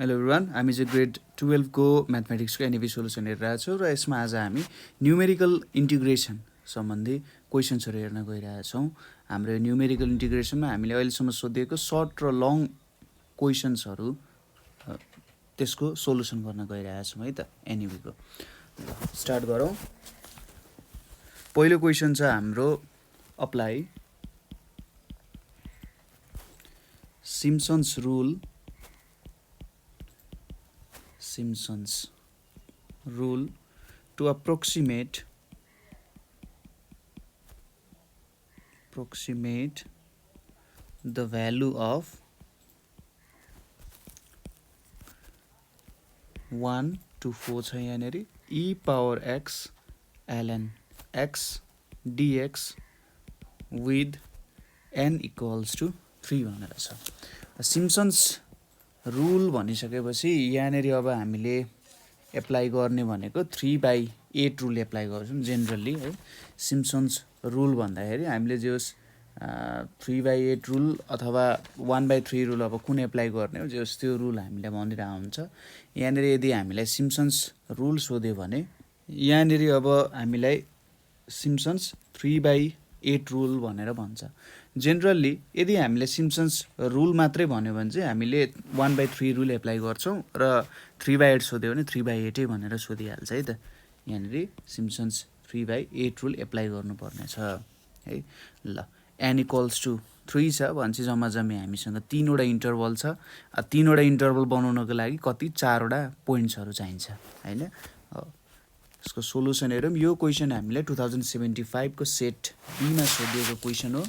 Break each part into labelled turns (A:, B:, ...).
A: Hello everyone, हामी चाहिँ grade 12 को म्याथमेटिक्सको एनइभी सोल्युसन हेरिरहेको छौँ र यसमा आज हामी न्युमेरिकल इन्टिग्रेसन सम्बन्धी क्वेसन्सहरू हेर्न गइरहेका छौँ। हाम्रो न्युमेरिकल इन्टिग्रेसनमा हामीले अहिलेसम्म सोधिएको सर्ट र लङ क्वेसन्सहरू त्यसको सोल्युसन गर्न गइरहेका छौँ है त एनइभीको। स्टार्ट गरौँ। पहिलो क्वेसन छ हाम्रो apply Simpson's rule to approximate the value of 1 to 4 छ यहाँनेरि e power x ln x dx with n equals to 3 भनेर छ। सिम्पसन्स रुल भनिसकेपछि यहाँनेरि अब हामीले एप्लाई गर्ने भनेको 3/8 रुल एप्लाई गर्छौँ जेनरली है। सिम्पसन्स रुल भन्दाखेरि हामीले जो 3/8 रुल अथवा 1/3 रुल अब कुन एप्लाई गर्ने हो जस त्यो रुल हामीले भनिरहेको हुन्छ। यहाँनेरि यदि हामीलाई सिम्पसन्स रुल सोध्यो भने यहाँनेरि अब हामीलाई सिम्पसन्स 3/8 रुल भनेर भन्छ। जेनरली यदि हामीले सिम्पसन्स रुल मात्रै भन्यो भने चाहिँ हामीले 1/3 रुल एप्लाई गर्छौँ र 3/8 सोध्यो भने 3/8 भनेर सोधिहाल्छ है त। यहाँनेरि सिम्पसन्स 3/8 रुल एप्लाई गर्नुपर्ने छ है। ल n इक्वल्स टु 3 छ भनेपछि जम्मा जम्मी हामीसँग 3वटा इन्टरभल छ। 3वटा इन्टरभल बनाउनको लागि कति 4वटा पोइन्ट्सहरू चाहिन्छ होइन। यसको सोल्युसन हेरौँ। यो क्वेसन हामीले 2075 को सेट बीमा सोधिएको क्वेसन हो।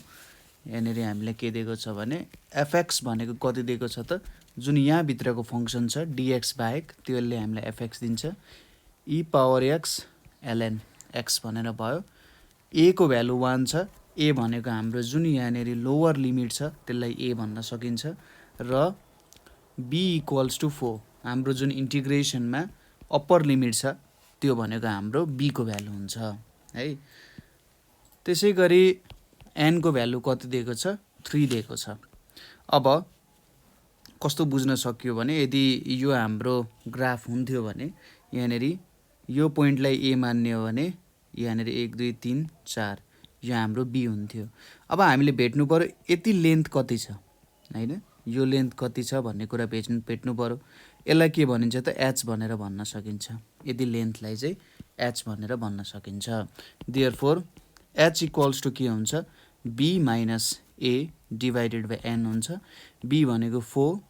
A: यहाँनेरि हामीलाई के दिएको छ भने एफएक्स भनेको कति दिएको छ त, जुन यहाँभित्रको फङ्सन छ डिएक्स बाहेक त्यसले हामीलाई एफएक्स दिन्छ। ई पावर एक्स एलएन एक्स भनेर भयो। ए को भ्यालु 1 छ। ए भनेको हाम्रो जुन यहाँनेरि लोवर लिमिट छ त्यसलाई ए भन्न सकिन्छ र बी इक्वल्स टु 4 हाम्रो जुन इन्टिग्रेसनमा अप्पर लिमिट छ त्यो भनेको हाम्रो बी को भ्यालु हुन्छ है। त्यसै गरी n को भ्यालु कति दिएको छ 3 दिएको छ। अब कस्तो बुझ्न सकियो भने यदि यो हाम्रो ग्राफ हुन्थ्यो भने यहाँनेरि यो पोइन्टलाई ए मान्ने हो भने यहाँनेरि 1 2 3 4 यो हाम्रो बी हुन्थ्यो। अब हामीले भेट्नु पर्यो यति लेन्थ कति छ हैन, यो लेन्थ कति छ भन्ने कुरा भेट्नु पर्यो। यसलाई के भनिन्छ त एच भनेर भन्न सकिन्छ। यदि लेन्थलाई चाहिँ एच भनेर भन्न सकिन्छ। देयरफोर एच इक्वल्स टु के हुन्छ B minus A divided by N हुन्छ। बी भनेको 4,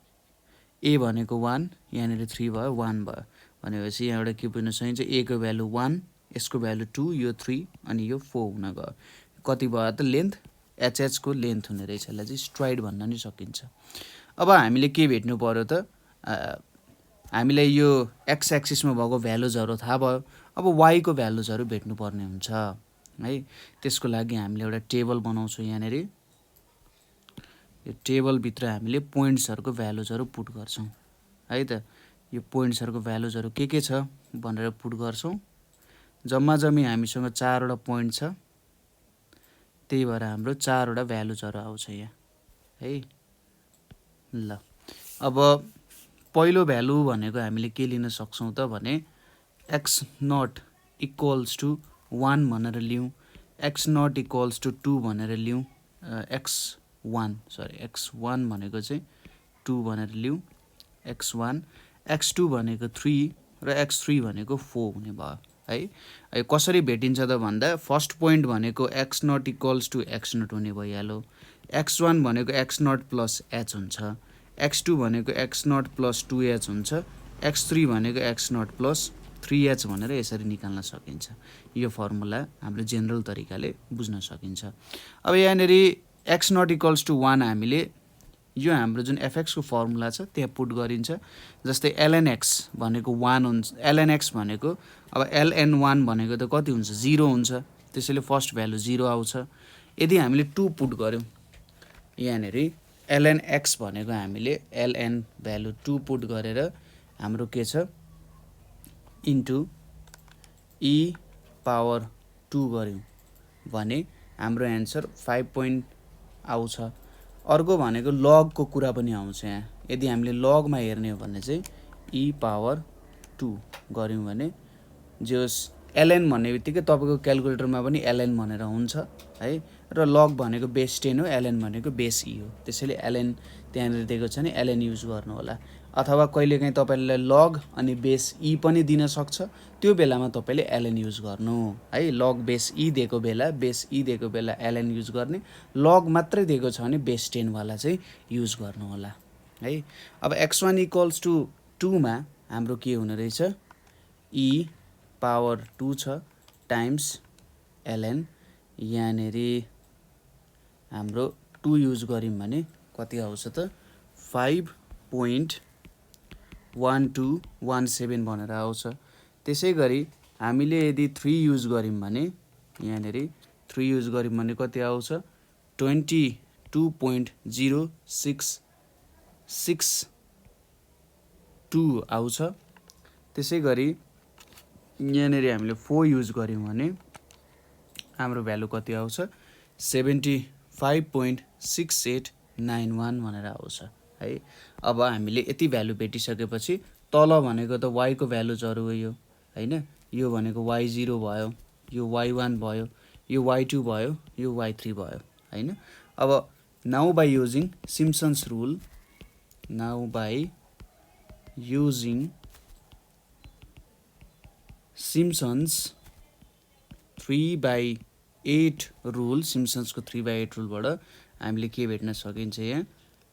A: ए भनेको 1, यहाँनेरि 3 भयो 1 भयो भनेपछि यहाँबाट के बुझ्न सकिन्छ ए को भ्यालु 1, यसको भ्यालु 2, यो 3 अनि यो 4 हुन गयो। कति भयो त लेन्थ एचएच को लेन्थ हुने रहेछ। यसलाई चाहिँ स्ट्राइड भन्न नि सकिन्छ। अब हामीले के भेट्नु पर्यो त हामीलाई यो एक्स एक्सिसमा भएको भ्यालुजहरू थाहा भयो। अब वाई को भ्यालुजहरू भेट्नु पर्ने हुन्छ है। त्यसको लागि हामीले एउटा टेबल बनाउँछौँ। यहाँनेरि यो टेबलभित्र हामीले पोइन्ट्सहरूको भ्यालुजहरू पुट गर्छौँ है त। यो पोइन्ट्सहरूको भ्यालुजहरू के छ भनेर पुट गर्छौँ। जम्मा जम्मी हामीसँग 4वटा पोइन्ट छ, त्यही भएर हाम्रो 4वटा भ्यालुजहरू आउँछ यहाँ है। ल अब पहिलो भ्यालु भनेको हामीले के लिन सक्छौँ त भने एक्स नट इक्वल्स टु 1 भनेर लिउँ, एक्स नट इक्वल्स टु 2 भनेर लिउँ, x1 भनेको चाहिँ 2 भनेर लिउँ, x1 x2 भनेको 3 र x3 भनेको 4 हुने भयो है। कसरी भेटिन्छ त भन्दा फर्स्ट पोइन्ट भनेको X naught equals to X naught हुने भइहाल्यो, x1 भनेको एक्स नट प्लस एच हुन्छ, x2 भनेको एक्स नट प्लस 2h हुन्छ, x3 भनेको एक्स नट प्लस 3h भनेर यसरी निकाल्न सकिन्छ। यो फर्मुला हाम्रो जेनरल तरिकाले बुझ्न सकिन्छ। अब यहाँनेरि एक्स नट इक्वल्स टु 1 हामीले यो हाम्रो जुन एफएक्स को फर्मुला छ त्यहाँ पुट गरिन्छ। जस्तै एलएन एक्स भनेको 1 हुन्छ, एलएन एक्स भनेको अब एलएन1 भनेको त कति हुन्छ 0 हुन्छ, त्यसैले फर्स्ट भ्यालु 0 आउँछ। यदि हामीले 2 पुट गर्यौँ यहाँनेरि एलएन एक्स भनेको हामीले एलएन भ्यालु 2 पुट गरेर हाम्रो के छ इन्टु ई पावर 2 गर्यौँ भने हाम्रो एन्सर 5 आउँछ। अर्को भनेको लगको कुरा पनि आउँछ यहाँ। यदि हामीले लगमा हेर्ने हो भने चाहिँ e पावर 2 गर्यौं भने जस ln भन्ने बित्तिकै तपाईको क्याल्कुलेटरमा पनि ln भनेर हुन्छ है र लग भनेको बेस 10 हो ln भनेको बेस e हो त्यसैले ln त्यहाँनिर दिएको छ नि ln युज गर्नु होला अथवा कहिलेकाहीँ तपाईले लग अनि बेस e पनि दिन सक्छ त्यो बेलामा तपाईले ln युज गर्नु है लग बेस e दिएको बेला बेस e दिएको बेला ln युज गर्ने लग मात्रै दिएको छ भने बेस 10 वाला चाहिँ युज गर्नु होला है अब x1 = 2 मा हाम्रो के हुने रहेछ e पावर 2 छ टाइम्स ln यानेरी हाम्रो 2 युज गर्यौं भने कति आउँछ त 5.1217 भनेर आउँछ त्यसैगरी हामीले यदि 3 युज गर्यौं भने यानेरी 3 युज गर्यौं भने कति आउँछ 22.0662 आउँछ त्यसैगरी यानेरी हामीले 4 युज गर्यौं भने हाम्रो भ्यालु कति आउँछ 75.6891 भनेर आउँछ है अब हामीले यति भ्यालु भेटिसकेपछि तल भनेको त y को भ्यालुजहरु हो यो हैन यो भनेको y0 भयो यो y1 भयो यो y2 भयो यो y3 भयो हैन अब now by using Simpson's rule now by using Simpson's 3/8 rule Simpson's को 3/8 रुल बाट हामीले के भेट्न सकिन्छ यहाँ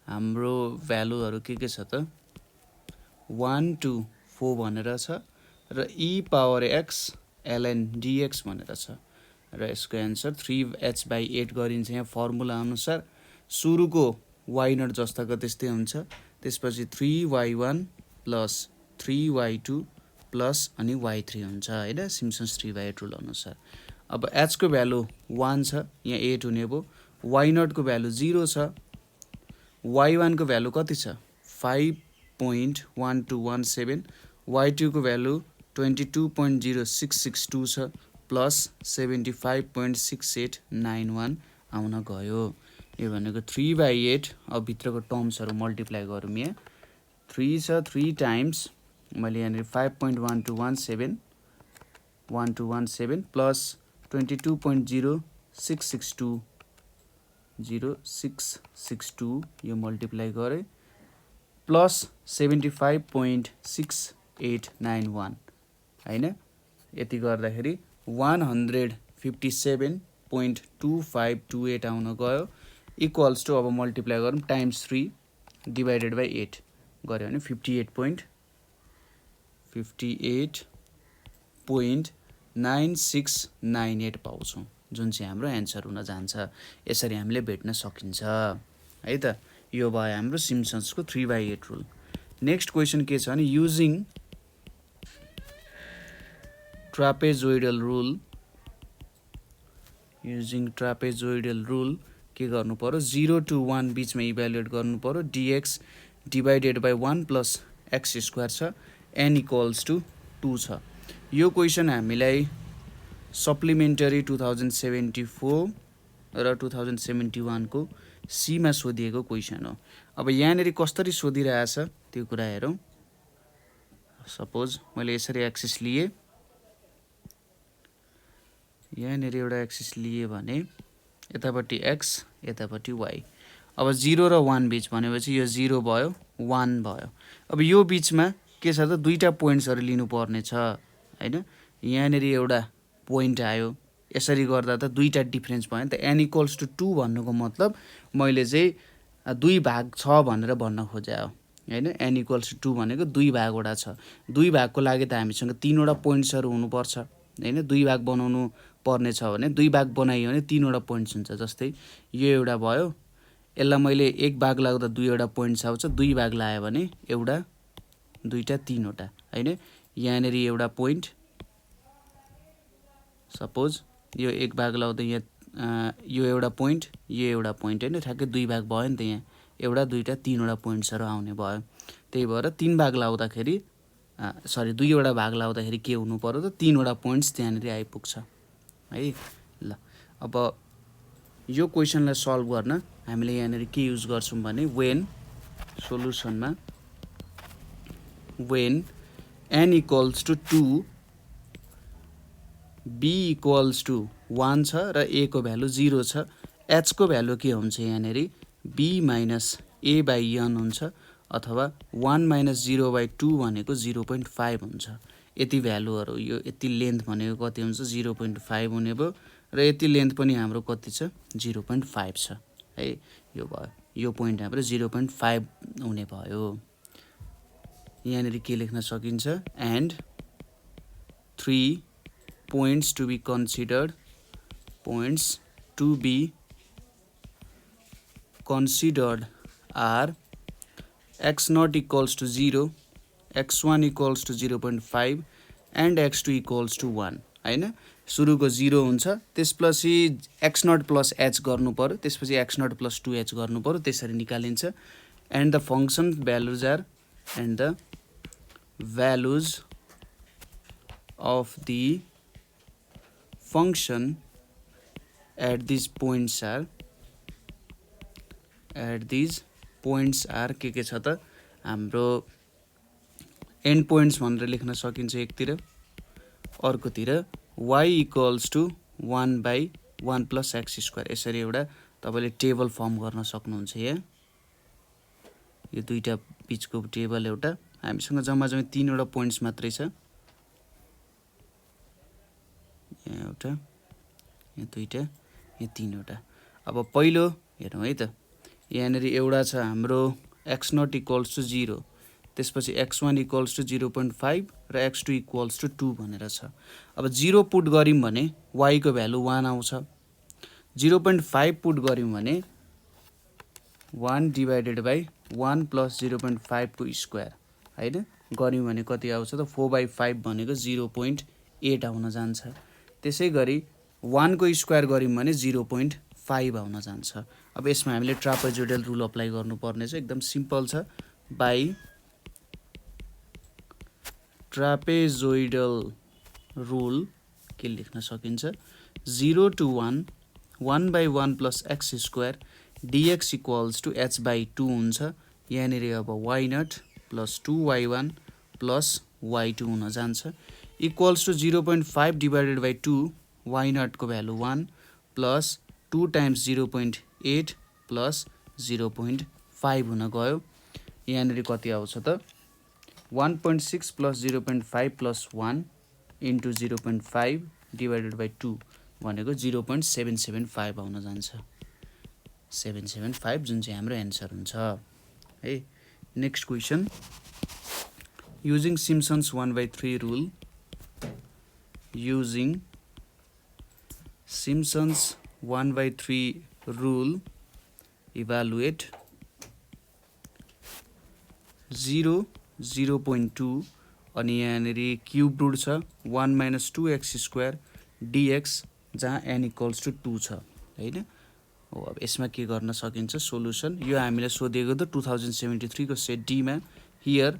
A: हाम्रो भ्यालुहरु के छ त 1 to 4 भनेर छ र e power x ln dx भनेर छ र यसको आन्सर 3h/8 गरिन्छ यहाँ फर्मुला अनुसार सुरुको y0 जस्ताको त्यस्तै हुन्छ त्यसपछि 3y1 + 3y2 प्लस अनि y3 हुन्छ हैन सिम्पसन्स 3/8 रुल अनुसार अब h को भ्यालु 1 छ यहाँ 8 हुने भो y0 को भ्यालु 0 छ y1 को भ्यालु कति छ 5.1217 y2 को भ्यालु 22.0662 छ प्लस 75.6891 आउन गयो यो भनेको 3/8 अब भित्रको टर्म्सहरु मल्टिप्लाई गरौँ यहाँ 3 छ 3 टाइम्स मैले यहाँ 5.1217 प्लस 22.0662 यो मल्टिप्लाई गरे प्लस 75.6891 हैन यति गर्दाखेरि 157.2528 आउन गयो इक्वल्स टु अब मल्टिप्लाई गरौँ टाइम्स 3 डिवाइडेड बाइ 8 गर्यो भने 58.9698 पाउँछौं जुन चाहिँ हाम्रो आन्सर हुन जान्छ यसरी हामीले भेट्न सकिन्छ है त यो भयो हाम्रो सिम्पसन्सको 3/8 रुल नेक्स्ट क्वेशन के छ भने युजिङ ट्रापेजोइडल रुल के गर्नु पर्यो 0 to 1 बीचमा इभ्यालुएट गर्नु पर्यो dx divided by 1 + x square छ n = 2 छ यो क्वेशन हामीलाई सप्लिमेन्टरी 2074 र 2071 को सी मा सोधिएको क्वेशन हो अब यहाँनेरि कसरी सोधिरहेछ त्यो कुरा हेरौं सपोज मैले यसरी एक्सिस लिए यहाँनेरि एउटा एक्सिस लिए भने यतापट्टि x यतापट्टि y अब 0 र 1 बीच भनेपछि यो 0 भयो 1 भयो अब यो बीचमा के छ त दुईटा पोइन्ट्सहरु लिनु पर्ने छ हैन यहाँनेरि एउटा पोइन्ट आयो यसरी गर्दा त दुईटा डिफरेन्स भयो नि त n = 2 भन्नुको मतलब मैले चाहिँ 2 भाग छ भनेर भन्न खोजे हो हैन n = 2 भनेको 2 भागवटा छ 2 भागको लागि त हामीसँग 3 वटा पोइन्ट्सहरु हुनु पर्छ हैन 2 भाग बनाउनु पर्ने छ भने 2 भाग बनाइयो भने 3 वटा पोइन्ट्स हुन्छ जस्तै यो एउटा भयो यसलाई मैले 1 भाग लाग्दा 2 वटा पोइन्ट्स आउँछ 2 भाग लाए भने एउटा दुईटा 3 वटा हैन यहाँनेरि एउटा पोइन्ट सपोज यो 1 भाग लाउँदा यहाँ यो एउटा पोइन्ट हैन ठ्याक्कै 2 भाग भयो नि त यहाँ एउटा दुईटा 3 वटा पोइन्ट्सहरु आउने भयो त्यही भएर 3 भाग लाउँदाखेरि सरी 2 वटा भाग लाउँदाखेरि के हुनु पर्यो त 3 वटा पोइन्ट्स त्यहाँनेरि आइपुग्छ है ल अब यो क्वेशनलाई सल्भ गर्न हामीले यहाँनेरि के युज गर्छौं भने when सोलुसनमा when n equals to 2 b equals to 1 छ र a को भ्यालु 0 छ h को भ्यालु के हुन्छ यहाँनेरि b minus a by n हुन्छ अथवा 1 minus 0 by 2 भनेको 0.5 हुन्छ यति भ्यालुहरु यो यति लेन्थ भनेको कति हुन्छ 0.5 हुने भयो र यति लेन्थ पनि हाम्रो कति छ 0.5 छ है यो भयो यो पोइन्ट हाम्रो 0.5 हुने भयो यहाँनेरि के लेख्न सकिन्छ and 3 points to be considered are x not equals to 0 x1 equals to 0.5 and x2 equals to 1 हैन सुरुको 0 हुन्छ त्यसपछि x naught plus h गर्नु पर्यो त्यसपछि x naught plus 2h गर्नु पर्यो त्यसरी निकालिन्छ and the function values are and the values of the function at these points are के छ त हाम्रो end points भनेर लेख्न सकिन्छ एकतिर अर्कोतिर y equals to 1 by 1 plus x square यसरी एउटा तपाईले टेबल फर्म गर्न सक्नुहुन्छ यहाँ यो दुईटा बीचको टेबल एउटा हामीसँग जम्मा 3 वटा पोइन्ट्स मात्रै छ यहाँ एउटा यहाँ दुईटा यहाँ 3 वटा अब पहिलो हेरौँ है त यहाँनेरि एउटा छ हाम्रो x naught equals to 0 त्यसपछि x1 equals to 0.5 र x2 equals to 2 भनेर छ अब 0 पुट गर्यौं भने y को भ्यालु 1 आउँछ 0.5 पुट गर्यौं भने 1 divided by 1 plus 0.5 को स्क्वायर हैन गर्यौं भने कति आउँछ त 4/5 भनेको 0.8 आउन जान्छ त्यसैगरी 1 को स्क्वायर गर्यौं भने 0.5 आउन जान्छ अब यसमा हामीले ट्रापेजोइडल रुल अप्लाई गर्नुपर्ने छ एकदम सिम्पल छ बाइ ट्रापेजोइडल रुल के लेख्न सकिन्छ 0 to 1 1 by 1 plus x square dx equals to h by 2 हुन्छ यहाँनेरि अब y naught plus 2y1 plus y2 हुन जान्छ equals to 0.5 divided by 2 y naught को भ्यालु 1 plus 2 times 0.8 plus 0.5 हुन गयो यहाँनेरि कति आउँछ त 1.6 plus 0.5 plus 1 into 0.5 divided by 2 भनेको 0.775 आउन जान्छ 775 जुन चाहिँ हाम्रो आन्सर हुन्छ है next question using Simpson's 1/3 rule using Simpson's 1/3 rule evaluate 0 0.2 अनि यहाँनेरि क्यूब रुट छ 1 minus 2x square dx जहाँ n equals to 2 छ हैन हो अब यसमा के गर्न सकिन्छ सोलुसन यो हामीले सोधेको त 2073 को सेट डी मा हियर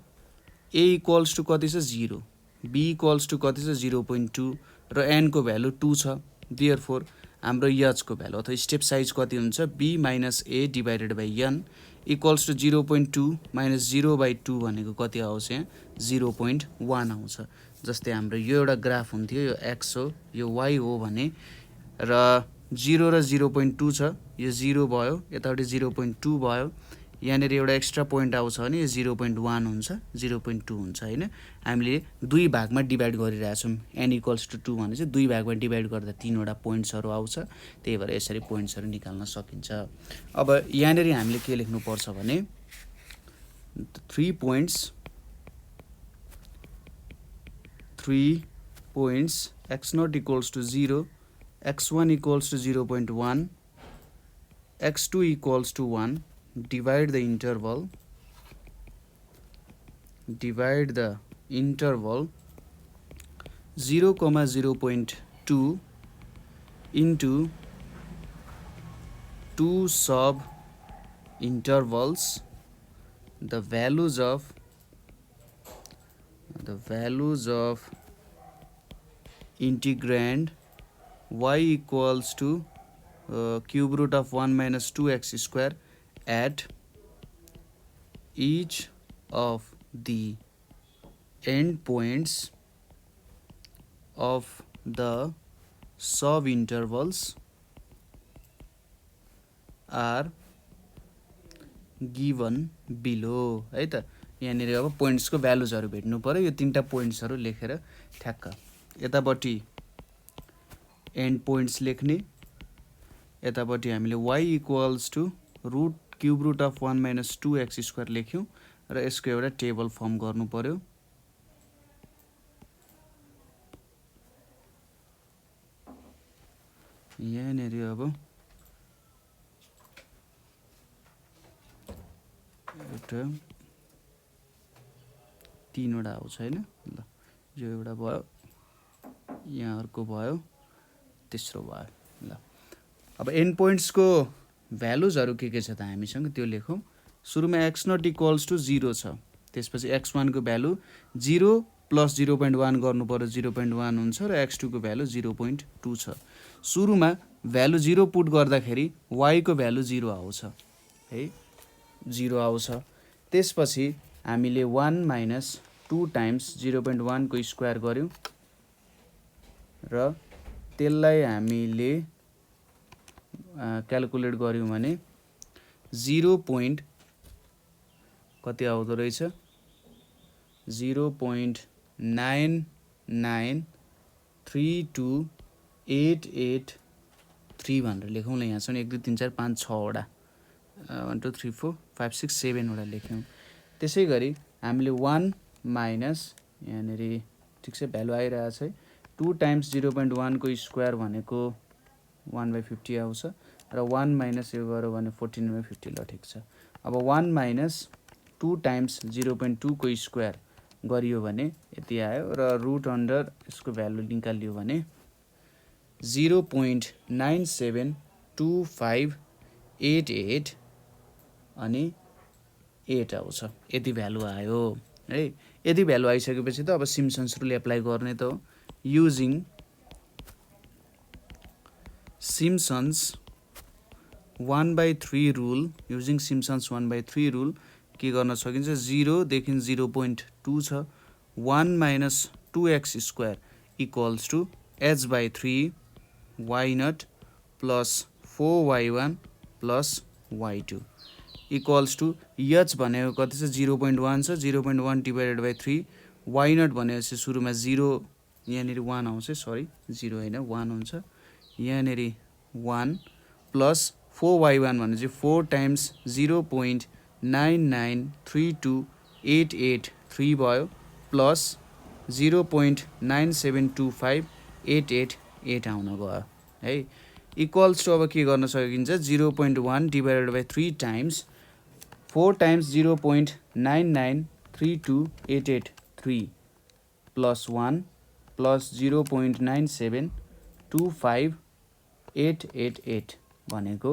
A: a equals to कति छ 0 b equals to कति छ 0.2 र n को भ्यालु 2 छ देयरफोर हाम्रो h को भ्यालु अथवा स्टेप साइज कति हुन्छ b minus a divided by n equals to 0.2 minus 0/2 भनेको कति आउँछ यहाँ 0.1 आउँछ जस्तै हाम्रो यो एउटा ग्राफ हुन्थ्यो यो x हो यो y हो भने र 0 र 0.2 छ यो 0 भयो यताउति 0.2 भयो यहाँनेरि एउटा एक्स्ट्रा पोइन्ट आउँछ भने यो 0.1 हुन्छ 0.2 हुन्छ हैन हामीले दुई भागमा डिभाइड गरिरहेछौं n equals to 2 भने चाहिँ दुई भागमा डिभाइड गर्दा 3 वटा पोइन्ट्सहरु आउँछ त्यही भएर यसरी पोइन्ट्सहरु निकाल्न सकिन्छ अब यहाँनेरि हामीले के लेख्नु पर्छ भने 3 points x naught equals to 0 x1 equals to 0.1 x2 equals to 1 divide the interval 0, 0.2 into 2 sub intervals the values of integrand y equals to cube root of 1 minus 2x square at each of the endpoints of the subintervals are given below है त यहाँनिर अब पोइन्ट्सको भ्यालुजहरु भेट्नु पर्यो यो तीनटा पोइन्ट्सहरु लेखेर ठ्याक्क यतापट्टि एन्ड पोइन्ट्स लेख्ने यतापट्टि हामीले y equals to root cube root of 1 minus 2x square लेख्यौं र यसको एउटा टेबल फर्म गर्नु पर्यो यहाँनिर अब एउटा तीनवटा आउँछ हैन ल यो एउटा भयो यहाँ अर्को भयो तेस्रो भयो ल अब एन्ड पोइन्ट्स को भ्यालुजहरु के छ त हामीसँग त्यो लेखौं सुरुमा x नट इक्वल्स टु 0 छ त्यसपछि x1 को भ्यालु 0 प्लस 0.1 गर्नु पर्यो 0.1 हुन्छ र x2 को भ्यालु 0.2 छ सुरुमा भ्यालु 0 पुट गर्दाखेरि y को भ्यालु 0 आउँछ है 0 आउँछ त्यसपछि हामीले 1 माइनस 2 टाइम्स 0.1 को स्क्वायर गर्यौं र त्यसलाई हामीले क्याल्कुलेट गर्यौं भने 0. कति आउँदो रहेछ 0.99328883 भनेर लेखौं ल यहाँ छ 1 2 3 4 5 6 वटा 1 2 3 4 5 6 7 वटा लेख्यौं त्यसैगरी हामीले 1 माइनस यहाँनेरि ठीक छ भ्यालु आइरहेछ है 2 टाइम्स 0.1 को स्क्वायर भनेको 1/50 आउँछ र 1 माइनस यो गर्यो भने 14/50 ल ठीक छ अब 1 माइनस 2 टाइम्स 0.2 को स्क्वायर गरियो भने यति आयो र रुट अन्डर यसको भ्यालु निकालियो भने 0.972588 अनि 8 आउँछ यति भ्यालु आयो है यति भ्यालु आइसकेपछि त अब सिम्पसन्स रुल एप्लाई गर्ने त हो using Simpsons 1/3 rule using Simpsons 1/3 rule के गर्न सकिन्छ 0 देखि 0.2 छ 1 minus 2x square equals to h/3 y naught plus 4y1 plus y2 equals to h भनेको कति छ 0.1 छ 0.1 divided by 3 y naught भनेपछि सुरुमा 0 यहाँनेरि 1 आउँछ सरी 0 हैन 1 हुन्छ यहाँनेरि 1 प्लस 4y1 भनेपछि 4 टाइम्स 0.9932883 भयो प्लस 0.9725888 आउन गयो है इक्वल्स टु अब के गर्न सकिन्छ 0.1 divided by 3 times 4 times 0.9932883 plus 1 plus 0.9725888 भनेको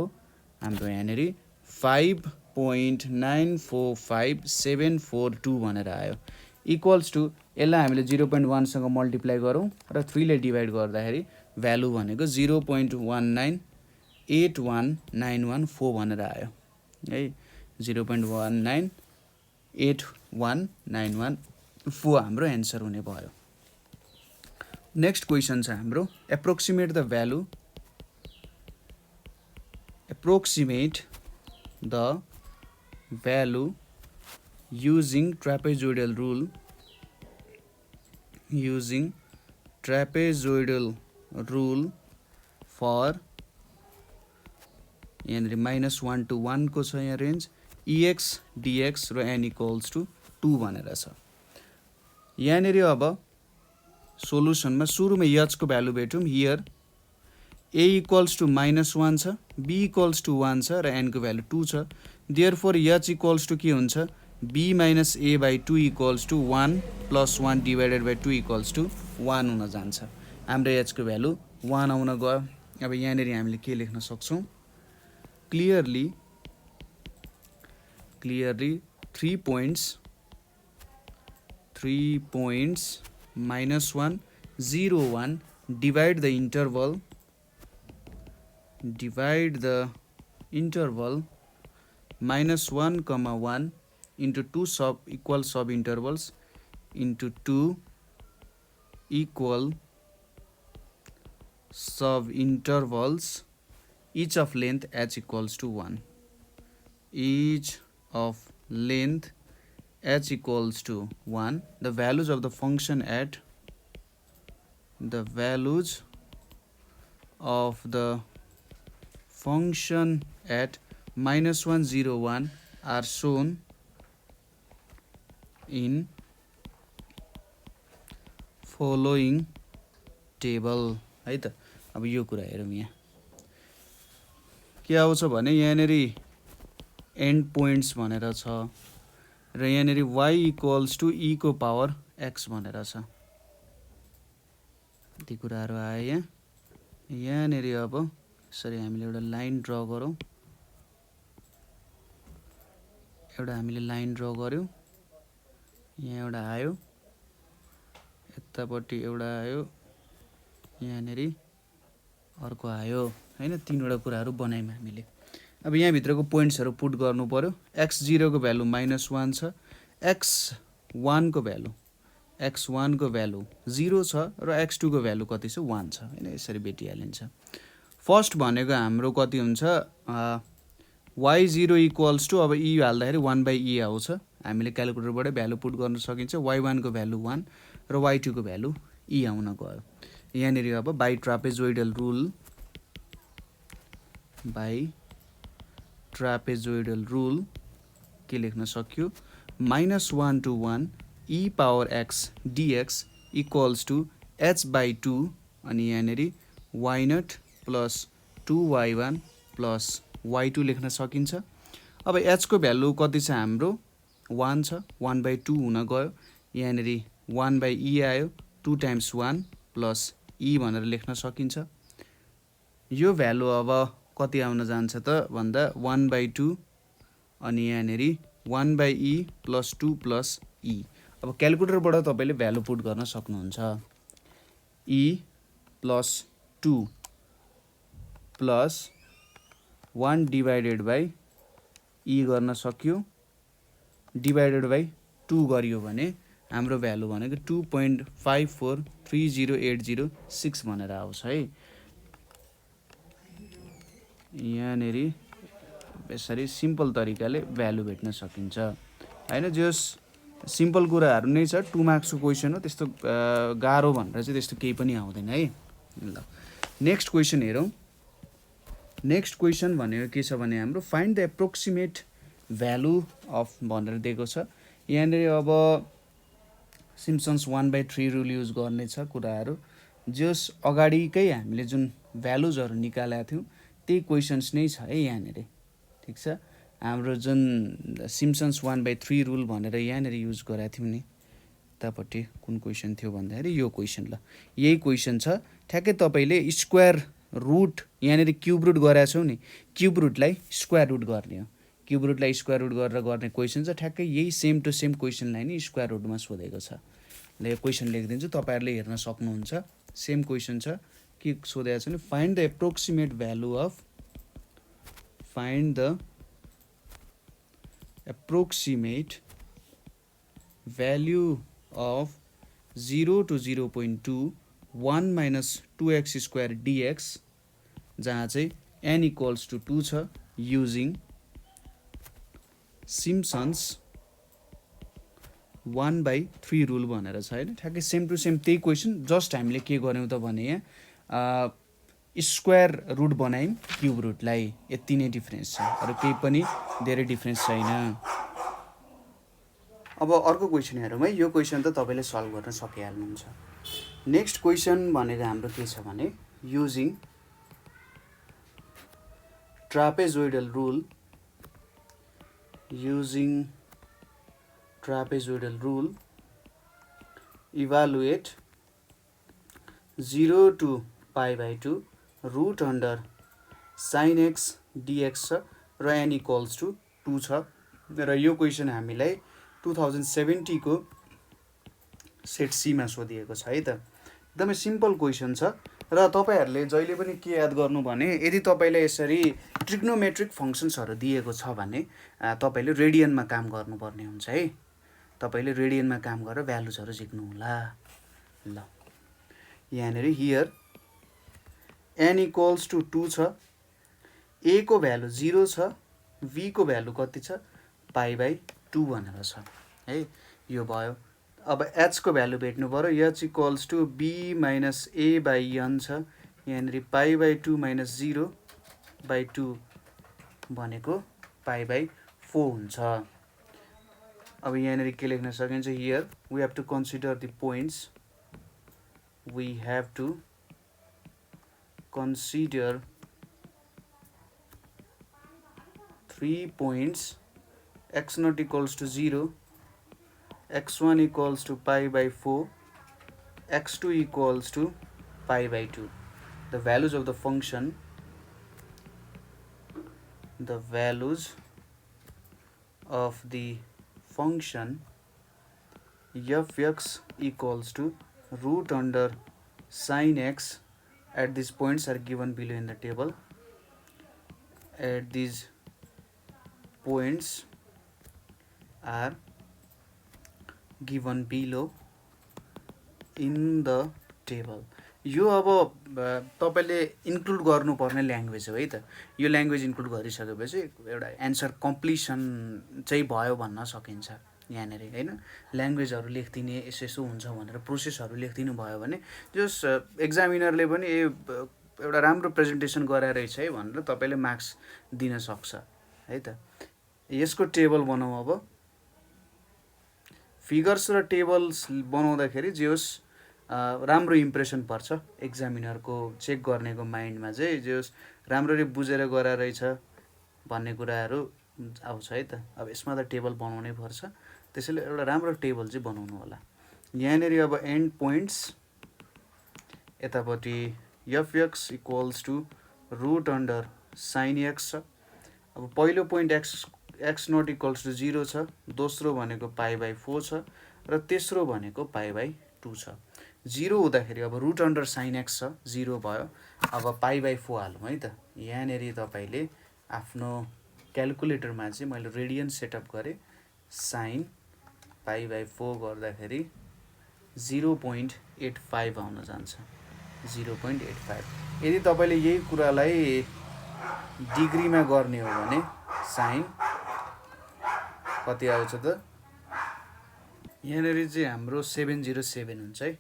A: हाम्रो यहाँनेरि 5.945742 भनेर आयो इक्वल्स टु यसलाई हामीले 0.1 सँग मल्टिप्लाई गरौँ र 3 ले डिवाइड गर्दाखेरि भ्यालु भनेको 0.1981914 भनेर आयो है 0.1981914 हाम्रो एन्सर हुने भयो नेक्स्ट क्वेशन छ हाम्रो approximate the value using trapezoidal rule for यहाँनिर -1 to 1 को छ यहाँ रेन्ज ex dx र n equals to 2 भनेर छ यहाँनिर अब सोलुसनमा सुरुमा h को भ्यालु भेटौं हियर a equals to -1 छ b equals to 1 छ र n को भ्यालु 2 छ therefore h equals to के हुन्छ b minus a by 2 equals to 1 plus 1 divided by 2 equals to 1 हुन जान्छ हाम्रो h को भ्यालु 1 आउन गयो अब यहाँनेरि हामीले के लेख्न सक्छौं clearly 3 points -1 0 1 divide the interval -1, 1 into 2 equal sub intervals into 2 equal sub intervals, each of length h equals to 1. Each of length h equals to 1. The values of the function at -1, 0, 1 are shown in following table है त। अब यो कुरा हेरौँ, यहाँ के आउँछ भने यहाँनेरि एन्ड पोइन्ट्स भनेर छ र यहाँनेरि y इक्वल्स टु e को पावर x भनेर छ। ती कुराहरू आयो यहाँनेरि। अब यसरी हामीले एउटा लाइन ड्र गरौँ, हामीले लाइन ड्र गर्यौँ, यहाँ एउटा आयो, यतापट्टि एउटा आयो, यहाँनेरि अर्को आयो हैन। तीनवटा कुराहरू बनायौँ हामीले। अब यहाँ भित्रको पोइन्ट्सहरू पुट गर्नु पर्यो। x0 को भ्यालु -1 छ, x1 को भ्यालु 0 छ र x2 को भ्यालु कति छ 1 छ हैन। यसरी भेटिहालिन्छ। फर्स्ट भनेको हाम्रो कति हुन्छ, y0 इक्वल्स टु, अब e हाल्दाखेरि 1/e आउँछ। हामीले क्याल्कुलेटरबाट भ्यालु पुट गर्न सकिन्छ। y1 को भ्यालु 1 र y2 को भ्यालु e आउन गयो। यहाँनेरि अब बाई ट्रापेजोइडल रुल के लेख्न सक्यो, -1 to 1 e power x dx equals to h/2 अनि यहाँनेरि y0 plus 2y1 plus y2 लेख्न सकिन्छ। अब h को भ्यालु कति छ हाम्रो 1 छ, 1/2 हुन गयो। यहाँनेरि 1/e आयो, 2 टाइम्स 1 प्लस e भनेर लेख्न सकिन्छ। यो भ्यालु अब कति आउन जान्छ त भन्दा 1/2 अनि यहाँनेरि 1/e प्लस 2 प्लस e। अब क्याल्कुलेटरबाट तपाईले भ्यालु पुट गर्न सक्नुहुन्छ। e plus 2 plus 1 divided by e गर्न सक्यो, डिभाइडेड बाई 2 गरियो भने हाम्रो भ्यालु भनेको 2.5430806 भनेर आउँछ है। यहाँनेरि यसरी सिम्पल तरिकाले भ्यालु भेट्न सकिन्छ हैन। जस सिम्पल कुराहरू नै छ, 2 मार्क्सको क्वेसन हो, त्यस्तो गाह्रो भनेर चाहिँ त्यस्तो केही पनि आउँदैन है। ल नेक्स्ट क्वेसन हेरौँ। नेक्स्ट क्वेसन भनेको के छ भने हाम्रो find the approximate value of भनेर दिएको छ। यहाँनेरि अब सिम्पसन्स 1/3 रुल युज गर्ने छ कुराहरू। जस अगाडिकै हामीले जुन भ्यालुजहरू निकालेका थियौँ त्यही क्वेसन्स नै छ है यहाँनेरि, ठिक छ। हाम्रो जुन सिम्पसन्स 1/3 रुल भनेर यहाँनेरि युज गरेका थियौँ नि, यतापट्टि कुन क्वेसन थियो भन्दाखेरि यो क्वेसन। ल यही क्वेसन छ। ठ्याक्कै तपाईँले स्क्वायर रुट यहाँनेरि क्युब रुट गरेका छौँ नि, क्युब रुटलाई स्क्वायर रुट गर्ने हो। क्युब रुटलाई स्क्वायर रुट गरेर गर्ने क्वेसन छ। ठ्याक्कै यही सेम टु सेम क्वेसनलाई नै स्क्वायर रुटमा सोधेको छ। ल यो क्वेसन लेखिदिन्छु, तपाईँहरूले हेर्न सक्नुहुन्छ। सेम क्वेसन छ। के सोधेको छ भने find the approximate value of, find the approximate value of 0 to 0.2 1 minus 2x square dx, जहाँ चाहिँ n इक्वल्स टु 2 छ, युजिङ सिम्पसन्स 1/3 रुल भनेर छ हैन। ठ्याक्कै सेम टु सेम त्यही क्वेसन, जस्ट हामीले के गर्यौँ त भने यहाँ स्क्वायर रुट बनायौँ क्युब रुटलाई, यति नै डिफ्रेन्स छ, अरू केही पनि धेरै डिफ्रेन्स छैन। अब अर्को क्वेसन हेरौँ है। यो क्वेसन त तपाईँले सल्भ गर्न सकिहाल्नुहुन्छ। नेक्स्ट क्वेसन भनेको हाम्रो के छ भने using trapezoidal rule evaluate 0 to π/2 root under sine x dx छ र n इक्वल्स टु 2 छ। र यो क्वेसन हामीलाई 2070 को सेट सीमा सोधिएको छ है त। एकदमै सिम्पल क्वेसन छ। र तपाईहरूले जहिले पनि के याद गर्नु भने यदि तपाईँले यसरी ट्रिग्नोमेट्रिक फङ्सन्सहरू दिएको छ भने तपाईँले रेडियनमा काम गर्नुपर्ने हुन्छ है। तपाईँले रेडियनमा काम गरेर भ्यालुजहरू झिक्नु होला। ल यहाँनिर हियर n इक्वल्स टु 2 छ, a को भ्यालु 0 छ, v को भ्यालु कति छ π/2 भनेर छ है। यो भयो। अब h को भ्यालु भेट्नु पर्यो। h equals to b minus a/n छ। यहाँनिर π/2 माइनस 0/2 भनेको π/4 हुन्छ। अब यहाँनिर के लेख्न सकिन्छ, here we have to consider the points, we have to consider 3 points, x not equals to 0, x1 equals to π/4, x2 equals to π/2. The values of the function, the values of the function f(x) equals to root under sin x at these points are given below in the table. At these points are given below in the table. यो अब तपाईले include गर्नुपर्ने language हो है त। यो language include गरिसकेपछि एउटा एन्सर कम्प्लिसन चाहिँ भयो भन्न सकिन्छ यहाँनिर हैन। ल्याङ्ग्वेजहरू लेख्दिने यसो यसो हुन्छ भनेर प्रोसेसहरू लेख्दिनु भयो भने जस एक्जामिनरले पनि एउटा राम्रो प्रेजेन्टेसन गराइरहेछ है भनेर तपाईले मार्क्स दिन सक्छ है त। यसको टेबल बनाऊ। अब फिगर्स र टेबल्स बनाउँदाखेरि जे होस् राम्रो इम्प्रेसन पर्छ एक्जामिनरको चेक गर्नेको माइन्डमा चाहिँ, जे होस् राम्ररी बुझेर गराइरहेछ भन्ने कुराहरू आउँछ है त। अब यसमा त टेबल बनाउनै पर्छ, त्यसैले एउटा राम्रो टेबल चाहिँ बनाउनु होला। यहाँनिर अब एन्ड पोइन्ट्स यतापट्टि f(x) equals to root under sign x छ। अब पहिलो point x naught equals to 0 छ, दोस्रो भनेको π/4 छ र तेस्रो भनेको π/2 छ। 0 हुँदाखेरि अब रुट अन्डर साइन x छ, 0 भयो। अब π/4 हालौँ है त। यहाँनिर तपाईँले आफ्नो क्यालकुलेटरमा चाहिँ मैले रेडियन सेटअप गरेँ, साइन π/4 गर्दाखेरि 0.85 आउन जान्छ, 0.85। यदि तपाईले यही कुरालाई डिग्रीमा गर्ने हो भने साइन कति आउँछ त, यहाँनिर चाहिँ हाम्रो 707 हुन्छ है।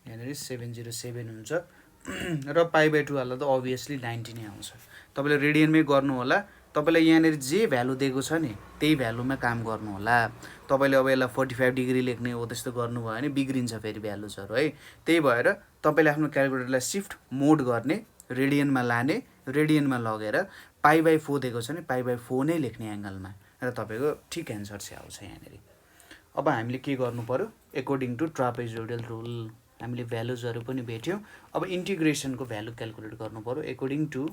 A: यहाँनिर 707 हुन्छ र π/2 हाल्दा त अभियसली 90 नै आउँछ। तपाईले रेडियनमै गर्नु होला। तपाईलाई यहाँनिर जे भ्यालु दिएको छ नि त्यही भ्यालुमा काम गर्नु होला। तपाईले अब यसलाई 45 डिग्री लेख्ने हो त्यस्तो गर्नुभयो भने बिग्रिन्छ फेरि भ्यालुजहरू है। त्यही भएर तपाईले आफ्नो क्यालकुलेटरलाई शिफ्ट मोड गर्ने, रेडियनमा लाने, रेडियनमा लगेर π/4 दिएको छ नि π/4 नै लेख्ने एंगलमा र तपाईको ठिक एन्सर चाहिँ आउँछ यहाँनिर। अब हामीले के गर्नु पर्यो, अकर्डिङ टु ट्रापेजोइडल रुल हामीले भ्यालुजहरू पनि भेट्यौं। अब इन्टिग्रेसनको भ्यालु क्यालकुलेट गर्नु पर्यो अकर्डिङ टु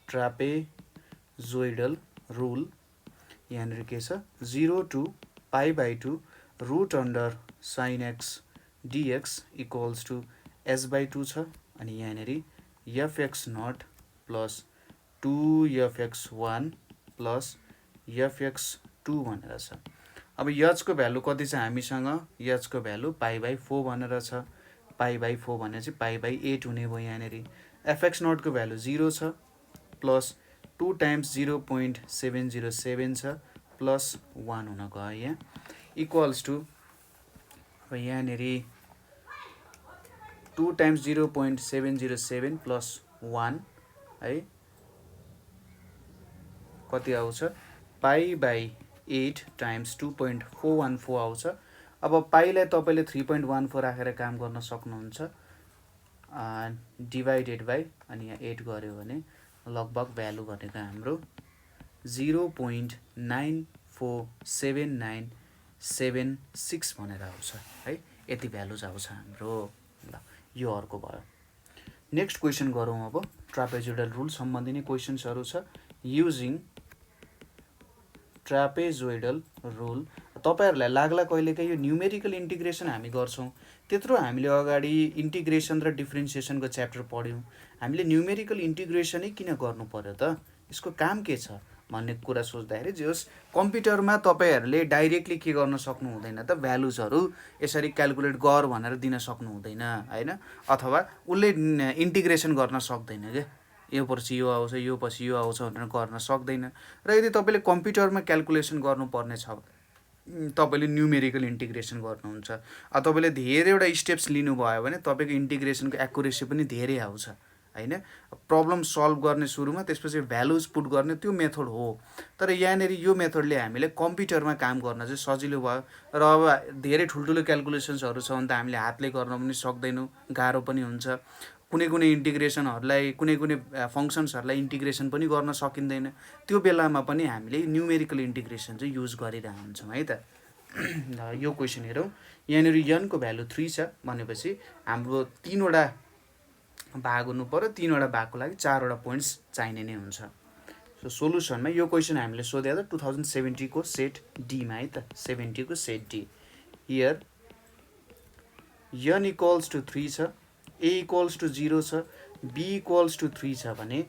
A: ट्रापेजोइडल रुल। यहाँनिर के छ, 0 to π/2 root under sign x dx equals to s/2 छ। अनि यहाँनिर f(x not plus 2f(x1 plus f(x2) भनेर छ। अब h को भ्यालु कति छ हामीसँग, h को भ्यालु π/4 भनेर छ। π/4 भने चाहिँ π/8 हुने भयो। यहाँनिर fx नट को भ्यालु 0 छ, प्लस 2 टाइम्स 0.707 छ, प्लस 1 हुन गयो यहाँ, इक्वल्स टु अब यहाँनिर 2 टाइम्स 0.707 प्लस 1 है कति आउँछ, π/8 टाइम्स 2.414 आउँछ। अब पाइलाई तपाईले 3.14 राखेर काम गर्न सक्नुहुन्छ, डिभाइडेड बाइ अनि यहाँ 8 गर्यो भने लगभग भ्यालु भनेको हाम्रो 0.947976 भनेर आउँछ है। यति भ्यालुज आउँछ हाम्रो। ल यो अर्को भयो। नेक्स्ट क्वेशन गरौँ। अब ट्रापेजोइडल रुल सम्बन्धी नै क्वेशन्सहरु छ। युजिङ ट्रापेजोइडल रुल तपाईहरुलाई लाग्ला कहिलेकाहीँ यो न्यूमेरिकल इन्टिग्रेसन हामी गर्छौं त्यत्रो हामीले अगाडि इन्टिग्रेसन र डिफरेन्सिएसनको च्याप्टर पढ्यौं हामीले न्यूमेरिकल इन्टिग्रेसनै किन गर्नु पर्यो त यसको काम के छ भन्ने कुरा सोच्दाखेरि जे होस् कम्प्युटरमा तपाईहरुले डाइरेक्टली के गर्न सक्नु हुँदैन त भ्यालुजहरु यसरी क्याल्कुलेट गर भनेर दिन सक्नु हुँदैन हैन अथवा उले इन्टिग्रेसन गर्न सक्दैन के यो पछि यो आउँछ यो पछि यो आउँछ भनेर गर्न सक्दैन र यदि तपाईले कम्प्युटरमा क्याल्कुलेसन गर्नुपर्ने छ तपाईले न्यूमेरिकल इन्टिग्रेसन गर्नुहुन्छ तपाईले धेरैवटा स्टेप्स लिनुभयो भने तपाईको इन्टिग्रेसनको एक्युरेसी पनि धेरै आउँछ हैन प्रब्लम सल्भ गर्ने सुरुमा त्यसपछि भ्यालुज पुट गर्ने त्यो मेथड हो तर यहाँनेरि यो मेथडले हामीले कम्प्युटरमा काम गर्न चाहिँ सजिलो भयो र अब धेरै ठुलठुलो क्याल्कुलेसन्सहरु छ भने त हामीले हातले गर्न पनि सक्दैनौं गाह्रो पनि हुन्छ कुनै कुनै इन्टिग्रेसनहरुलाई कुनै कुनै फंक्सन्सहरुलाई इन्टिग्रेसन पनि गर्न सकिँदैन त्यो बेलामा पनि हामीले न्यूमेरिकल इन्टिग्रेसन चाहिँ युज गरिरहेका हुन्छौं है त यो क्वेशन हेरौं यहाँनेरि n को भ्यालु 3 छ भनेपछि हाम्रो 3 वटा भाग हुनु पर्यो 3 वटा भागको लागि 4 वटा पोइन्ट्स चाहिने नै हुन्छ सो सोलुसनमा यो क्वेशन हामीले सोधेको त 2070 को सेट डी मा है त 70 को set D here n equals to 3 छ a इक्वल्स टु 0 छ b इक्वल्स टु 3 छ भने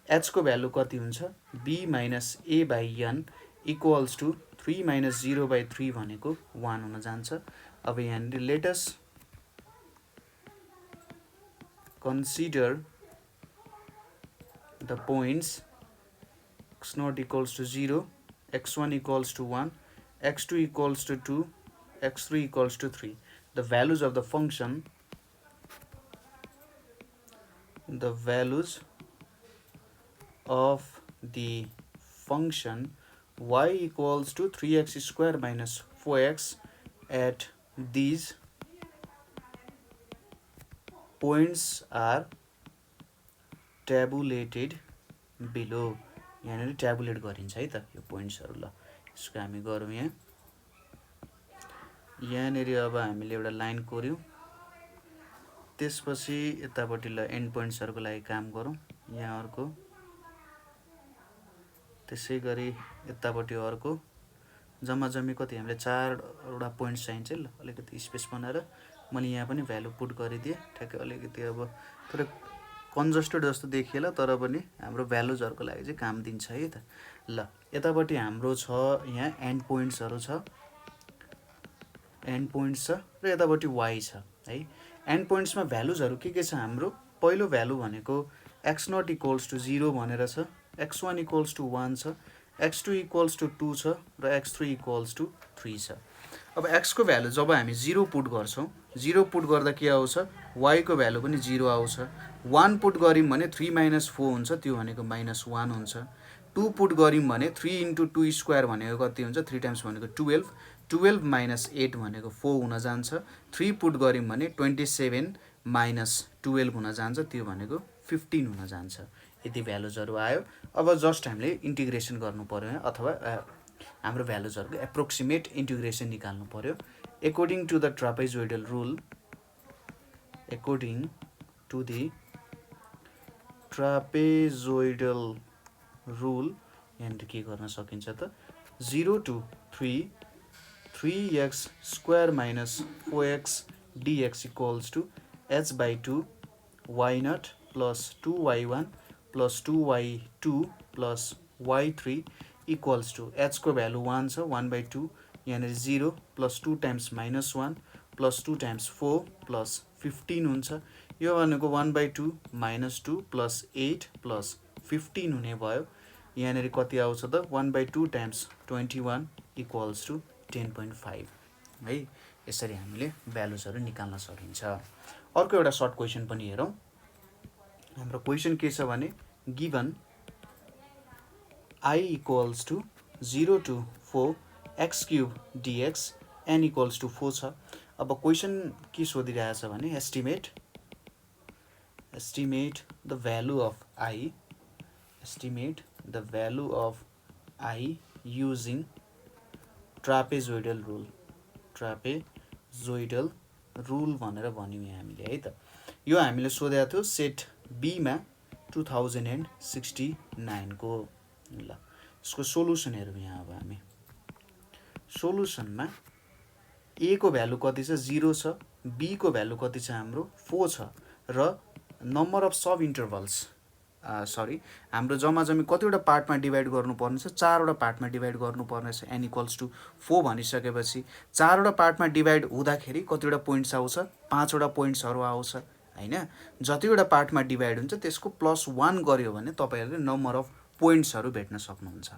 A: h को भ्यालु कति हुन्छ b minus a by n equals to 3 minus 0 by 3 भनेको 1 हुन जान्छ अब यहाँ let us consider the points x0 equals to 0, x1 equals to 1, x2 equals to 2, x3 equals to 3. The values of the function, the values of the function y equals to 3x square minus 4x at these points are tabulated below. यहाँ ट्याबुलेट गरिन्छ है त यो पोइन्ट्सहरु ल यसको हामी गरौँ यहाँनेरि अब हामीले एउटा लाइन कोर्यौं त्यसपछि यतापटि ल एन्ड पोइन्ट्सहरुको लागि काम गरौँ यहाँ अर्को त्यसैगरी यतापटि अर्को जम्मा जम्मी कति हामीले 4 वटा पोइन्ट्स चाहिन्छ ल अलिकति स्पेस बनाएर मैले यहाँ पनि भ्यालु पुट गरिदिए ठ्याक्कै अलिकति अब तर कन्जस्टेड जस्तो देखिएला तर पनि हाम्रो भ्यालुजहरुको लागि चाहिँ काम दिन्छ है त ल यतापटि हाम्रो छ यहाँ एन्ड पोइन्ट्सहरु छ एन्ड पोइन्ट्स छ र यतापटि y छ है एन्ड पोइन्ट्समा भ्यालुजहरु के छ हाम्रो पहिलो भ्यालु भनेको x0 इक्वल्स टु 0 भनेर छ x1 इक्वल्स टु 1 छ x2 इक्वल्स टु 2 छ र x3 इक्वल्स टु 3 छ अब x को भ्यालु जब हामी 0 पुट गर्छौं 0 पुट गर्दा के आउँछ y को भ्यालु पनि 0 आउँछ 1 पुट गरिम भने 3 - 4 हुन्छ त्यो भनेको -1 हुन्छ 2 पुट गरिम भने 3 * 2 स्क्वायर भनेको कति हुन्छ 3 टाइम्स भनेको 12 12 - 8 भनेको 4 हुन जान्छ 3 पुट गरिम भने 27 - 12 हुन जान्छ त्यो भनेको 15 हुन जान्छ यति भ्यालुजहरु आयो अब जस्ट हामीले इन्टिग्रेसन गर्नु पर्यो अथवा हाम्रो भ्यालुजहरुको एप्रोक्सिमेट इन्टिग्रेसन निकाल्नु पर्यो according to the trapezoidal rule यहाँ के गर्न सकिन्छ त 0 to 3 3x square minus 4x dx equals to h by 2 y0 plus 2y1 plus 2y2 plus y3 equals to h को भ्यालु 1 छ 1/2 यहाँ 0 plus 2 times -1 plus 2 times 4 plus 15 हुन्छ यो भनेको 1/2 -2 plus 8 plus 15 हुने भयो यहाँ कति आउँछ त 1/2 times 21 equals to 10.5 है यसरी हामीले भ्यालुजहरु निकाल्न सकिन्छ अर्को एउटा सर्ट क्वेशन पनि हेरौं हाम्रो क्वेशन के छ भने given I equals to 0 to 4 x cube dx n equals to 4 छ अब क्वेशन के सोधिरहेछ भने estimate the value of I using trapezoidal rule भनेर भन्यौ हामीले है त यो हामीले सोधेको थियो सेट B मा 2069 को ल यसको सोलुसन हेरौँ यहाँ अब हामी सोलुसनमा a को भ्यालु कति छ 0 छ, b को भ्यालु कति छ हाम्रो 4 छ र नम्बर अफ सब इन्टरभल्स हाम्रो जम्मा कतिवटा पार्टमा डिभाइड गर्नुपर्ने छ 4 वटा पार्टमा डिभाइड गर्नुपर्ने छ n इक्वल्स टु 4 भनिसकेपछि 4 वटा पार्टमा डिभाइड हुँदाखेरि कतिवटा पोइन्ट्स आउँछ 5 वटा पोइन्ट्सहरु आउँछ हैन। जतिवटा पार्टमा डिभाइड हुन्छ त्यसको +1 गर्यो भने तपाईहरुले नम्बर अफ पोइन्ट्सहरु भेट्न सक्नुहुन्छ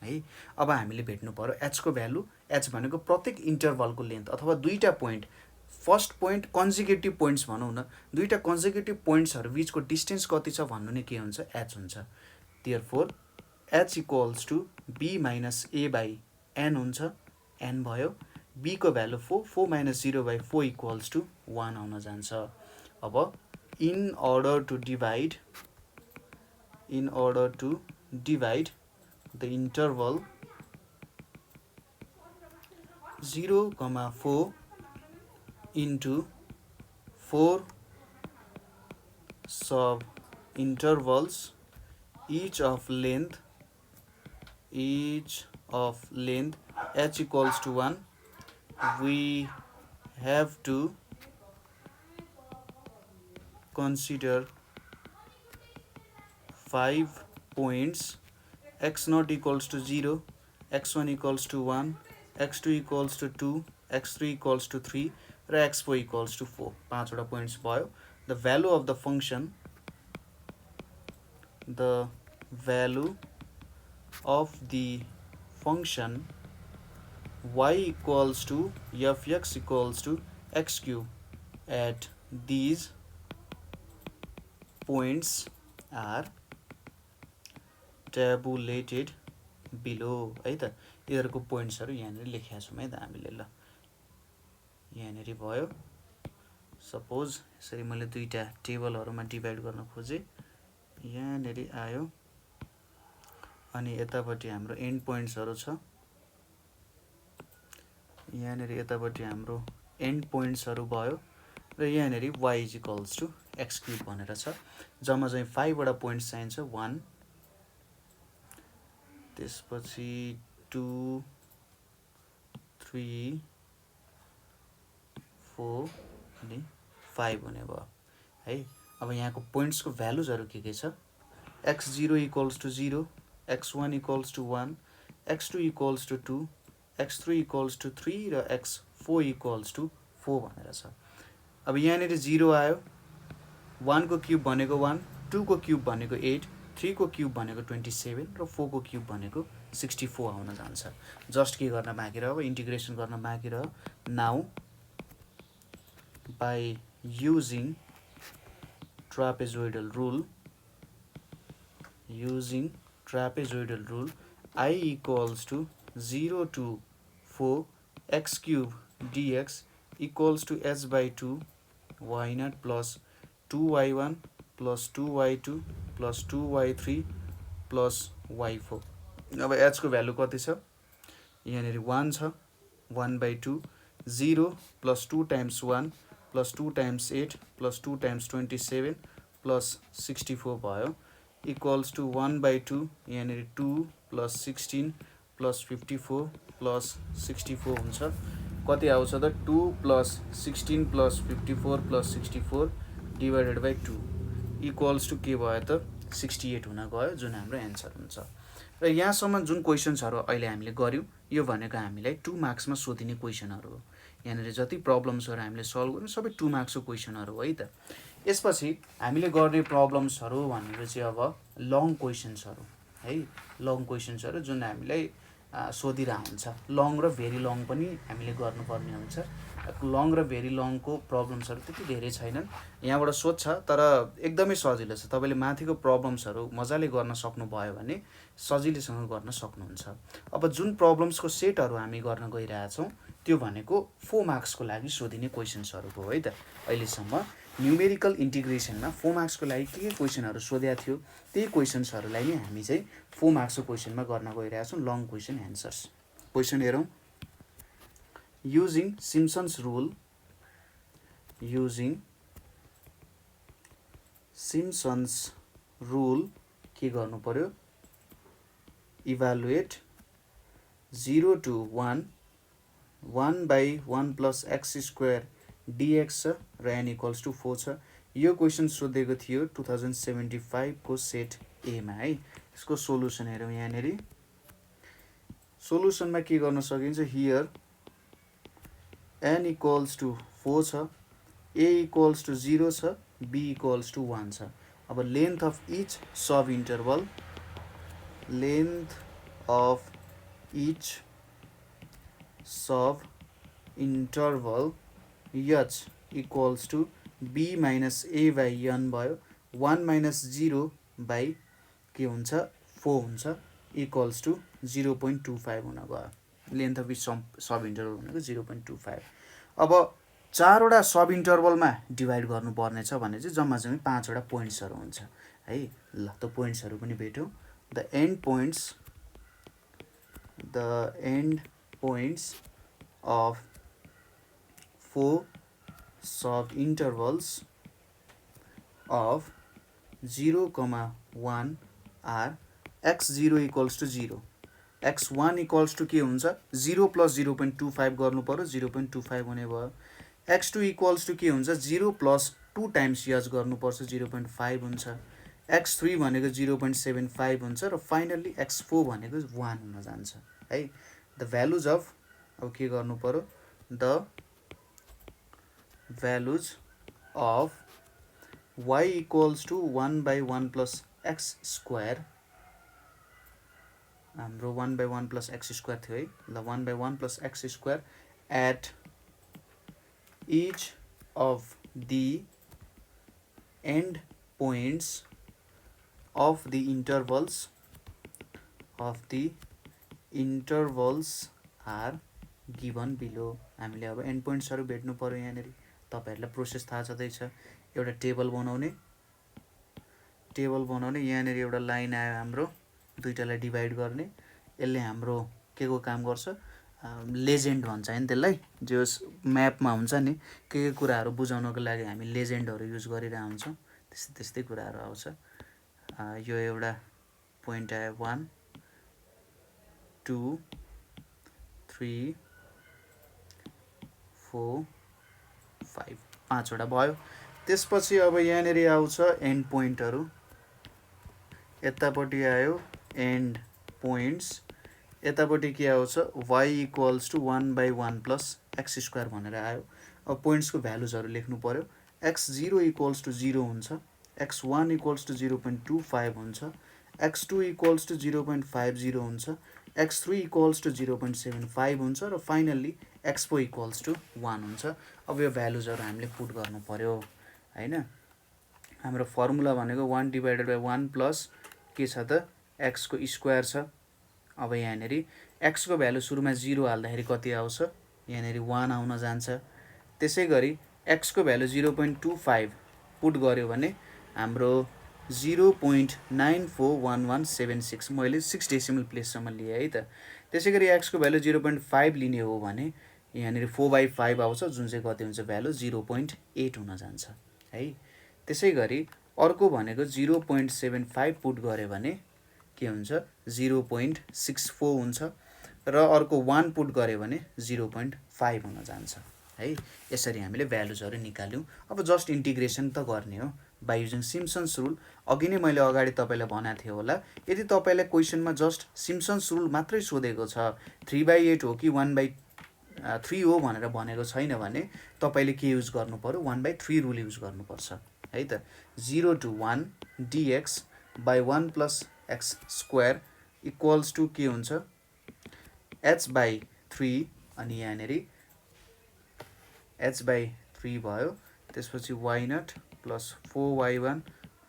A: है। अब हामीले भेट्नु पर्यो h को भ्यालु। h भनेको प्रत्येक इन्टरभलको लेन्थ अथवा दुईटा point first point consecutive points भनौँ न, दुईटा कन्जिक्युटिभ पोइन्ट्सहरु बीचको डिस्टेन्स कति छ भन्नु नै के हुन्छ h हुन्छ। Therefore h equals to b minus a by n हुन्छ, n भयो। b को value 4, 4 minus 0 by 4 equals to 1 आउन जान्छ। अब in order to divide the interval 0,4 into 4 sub intervals each of length h equals to 1, we have to consider 5 points x0 equals to 0, x1 equals to 1, x2 equals to 2, x3 equals to 3 र x4 equals to 4। 5 वटा points भयो। The value of the function y equals to fx equals to x cube at these points are tabulated below है त। यिनीहरुको पोइन्ट्सहरु यहाँनेर लेखेका छौं है त हामीले। ल यहाँनेर भयो। सपोज यसरी मैले दुईटा टेबलहरुमा डिभाइड गर्न खोजे, यहाँनेर आयो अनि यतापटि हाम्रो एन्ड पोइन्ट्सहरु छ, यहाँनेर यतापटि हाम्रो एन्ड पोइन्ट्सहरु भयो र यहाँनेर y equals to x cube भनेर छ। जम्मा चाहिँ 5 वटा पोइन्ट्स चाहिन्छ, 1 त्यसपछि 2 3 4 अनि 5 हुने भयो है। अब यहाँको पोइन्ट्सको भ्यालुजहरु के छ, x0 equals to 0, x1 equals to 1, x2 equals to 2, x3 equals to 3 र x4 इक्वल्स टु 4 भनेर छ। अब यहाँनेर 0 आयो, 1 को क्यूब भनेको 1, 2 को क्यूब भनेको 8, 3 को क्यूब भनेको 27 र 4 को क्यूब भनेको 64 आउन जान्छ। जस्ट के गर्न बाँकी रह्यो, इन्टिग्रेसन गर्न बाँकी रह्यो। Now by using trapezoidal rule I equals to 0 to 4 x cube dx equals to h by 2 y0 plus 2y1 plus 2y2 plus 2y3 plus y4। अब h को भ्यालु कति छ, यहाँनेर 1 छ, 1 by 2, 0 plus 2 times 1 plus 2 times 8 plus 2 times 27 plus 64 भयो equals to 1 by 2, यहाँनेर 2 plus 16 plus 54 plus 64 हुन्छ। कति आउँछ त 2 plus 16 plus 54 plus 64 divided by 2 equals to के भयो त 68 हुन गयो, जुन हाम्रो एन्सर हुन्छ। र यहाँसम्म जुन क्वेशन्सहरु अहिले हामीले गर्यौं यो भनेको हामीलाई 2 मार्क्समा सोधिने क्वेशनहरु हो। यहाँनेर जति प्रब्लम्सहरु हामीले सल्भ गर्यौं सबै 2 मार्क्सको क्वेशनहरु हो है त। यसपछि हामीले गर्ने प्रब्लम्सहरु भनेको चाहिँ अब लङ क्वेशन्सहरु है, लङ क्वेशन्सहरु जुन हामीलाई सोधिरा हुन्छ। लङ र भेरी लङ पनि हामीले गर्नुपर्ने हुन्छ। लङ र भेरी लङको प्रब्लम्सहरु त्यति धेरै छैनन्, यहाँबाट सोध्छ तर एकदमै सजिलो छ। तपाईले माथिको प्रब्लम्सहरु मजाले गर्न सक्नु भयो भने सजिलैसँग गर्न सक्नुहुन्छ। अब जुन प्रब्लम्सको सेटहरु हामी गर्न गइरहेका छौं त्यो भनेको 4 मार्क्सको लागि सोधिने क्वेशन्सहरुको हो है त। अहिलेसम्म न्यूमेरिकल इन्टिग्रेसनमा 4 मार्क्सको लागि के क्वेशनहरु सोधेका थियो त्यही क्वेशन्सहरुलाई नै हामी चाहिँ 4 मार्क्सको क्वेशनमा गर्न गइरहेका छौं। लङ क्वेशन एन्सर्स क्वेशन हेरौं। using Simpson's rule के गर्नु पर्यो, evaluate 0 to 1 1/1 plus x square dx छ र एन इक्वल्स टु 4 छ। यो क्वेसन सोधेको थियो 2075 को सेट एमा है। यसको सोलुसन हेरौँ यहाँनिर। सोलुसनमा के गर्न सकिन्छ, हियर एन इक्वल्स टु 4 छ, ए इक्वल्स टु 0 छ, बी इक्वल्स टु 1 छ। अब length of each sub interval, length of each sub interval h equals to b minus a by n भयो। 1 माइनस 0 बाई के हुन्छ 4 हुन्छ इक्वल्स टु 0.25 हुन गयो। Length of each sub interval भनेको 0.25। अब 4वटा सब इन्टरभलमा डिभाइड गर्नुपर्ने छ भने चाहिँ जम्मा 5वटा पोइन्ट्सहरू हुन्छ है। ल त पोइन्ट्सहरू पनि भेटौँ। The end points of 4 sub intervals of 0, 1 are x0 equals to 0, x1 equals to के हुन्छ 0 plus 0.25 गर्नु पर्यो, 0.25 हुने भयो। x2 equals to के हुन्छ 0 plus 2 times h गर्नु पर्छ, 0.5 हुन्छ। x3 भनेको 0.75 हुन्छ र फाइनल्ली x4 भनेको 1 हुन जान्छ है। द भ्यालुज अफ, अब के गर्नु पर्यो, the values of y equals to 1/1 plus x square, हाम्रो 1/1 प्लस एक्स स्क्वायर थियो है। ल 1/1 plus x square at each of the end points of the intervals are given below. हामीले अब एन्ड पोइन्ट्सहरू भेट्नु पर्यो यहाँनिर। तपाईँहरूलाई प्रोसेस थाहा छँदैछ। एउटा टेबल बनाउने, यहाँनिर एउटा लाइन आयो हाम्रो, दुईटालाई डिभाइड गर्ने। यसले हाम्रो के को काम गर्छ, लेजेन्ड भन्छ हैन त्यसलाई, जो म्यापमा हुन्छ नि के कुराहरू बुझाउनको लागि हामी लेजेन्डहरू युज गरिरहेको हुन्छौँ, त्यस्तै कुराहरू आउँछ। यो एउटा पोइन्ट आयो 1 2 3 4 5, 5वटा भयो। त्यसपछि अब यहाँनिर आउँछ एन्ड पोइन्टहरू। यतापट्टि आयो एन्ड पोइन्ट्स, यतापट्टि के आउँछ y equals to 1/1 plus x square भनेर आयो। अब पोइन्ट्सको भ्यालुजहरू लेख्नु पर्यो। x0 इक्वल्स टु 0 हुन्छ, x1 इक्वल्स टु 0.25 हुन्छ, x2 इक्वल्स टु 0.50 हुन्छ, x3 इक्वल्स टु 0.75 हुन्छ र फाइनल्ली x4 इक्वल्स टु 1 हुन्छ। अब यो भ्यालुजहरू हामीले पुट गर्नु पर्यो हैन। हाम्रो फर्मुला भनेको 1/1 प्लस के छ त x को स्क्वायर छ। अब यहाँनिर x को भ्यालु सुरुमा 0 हाल्दाखेरि कति आउँछ, यहाँनिर 1 आउन जान्छ। त्यसै गरी x को भ्यालु 0.25 पुट गर्यो भने हाम्रो 0.941176, मैले 6 डेसिमल प्लेससम्म लिएँ है त। त्यसै गरी x को भ्यालु 0.5 लिने हो भने यहाँनिर 4/5 आउँछ, जुन चाहिँ कति हुन्छ भ्यालु 0.8 हुन जान्छ है। त्यसै गरी अर्को भनेको 0.75 पुट गर्यो भने के हुन्छ 0.64 हुन्छ र अर्को 1 पुट गर्यो भने 0.5 हुन जान्छ है। यसरी हामीले भ्यालुजहरू निकाल्यौँ। अब जस्ट इन्टिग्रेसन त गर्ने हो बाई युजिङ सिम्पसन्स रुल। अघि नै मैले अगाडि तपाईँलाई भनेको थियो होला, यदि तपाईँलाई क्वेसनमा जस्ट सिम्पसन्स रुल मात्रै सोधेको छ, 3/8 हो कि 1/3 हो भनेर भनेको छैन भने तपाईँले के युज गर्नु पर्यो, 1/3 रुल युज गर्नुपर्छ है त। 0 to 1 dx by 1 plus x square equals to के हुन्छ h/3, अनि यहाँनिर h/3 भयो। त्यसपछि y0 plus 4y1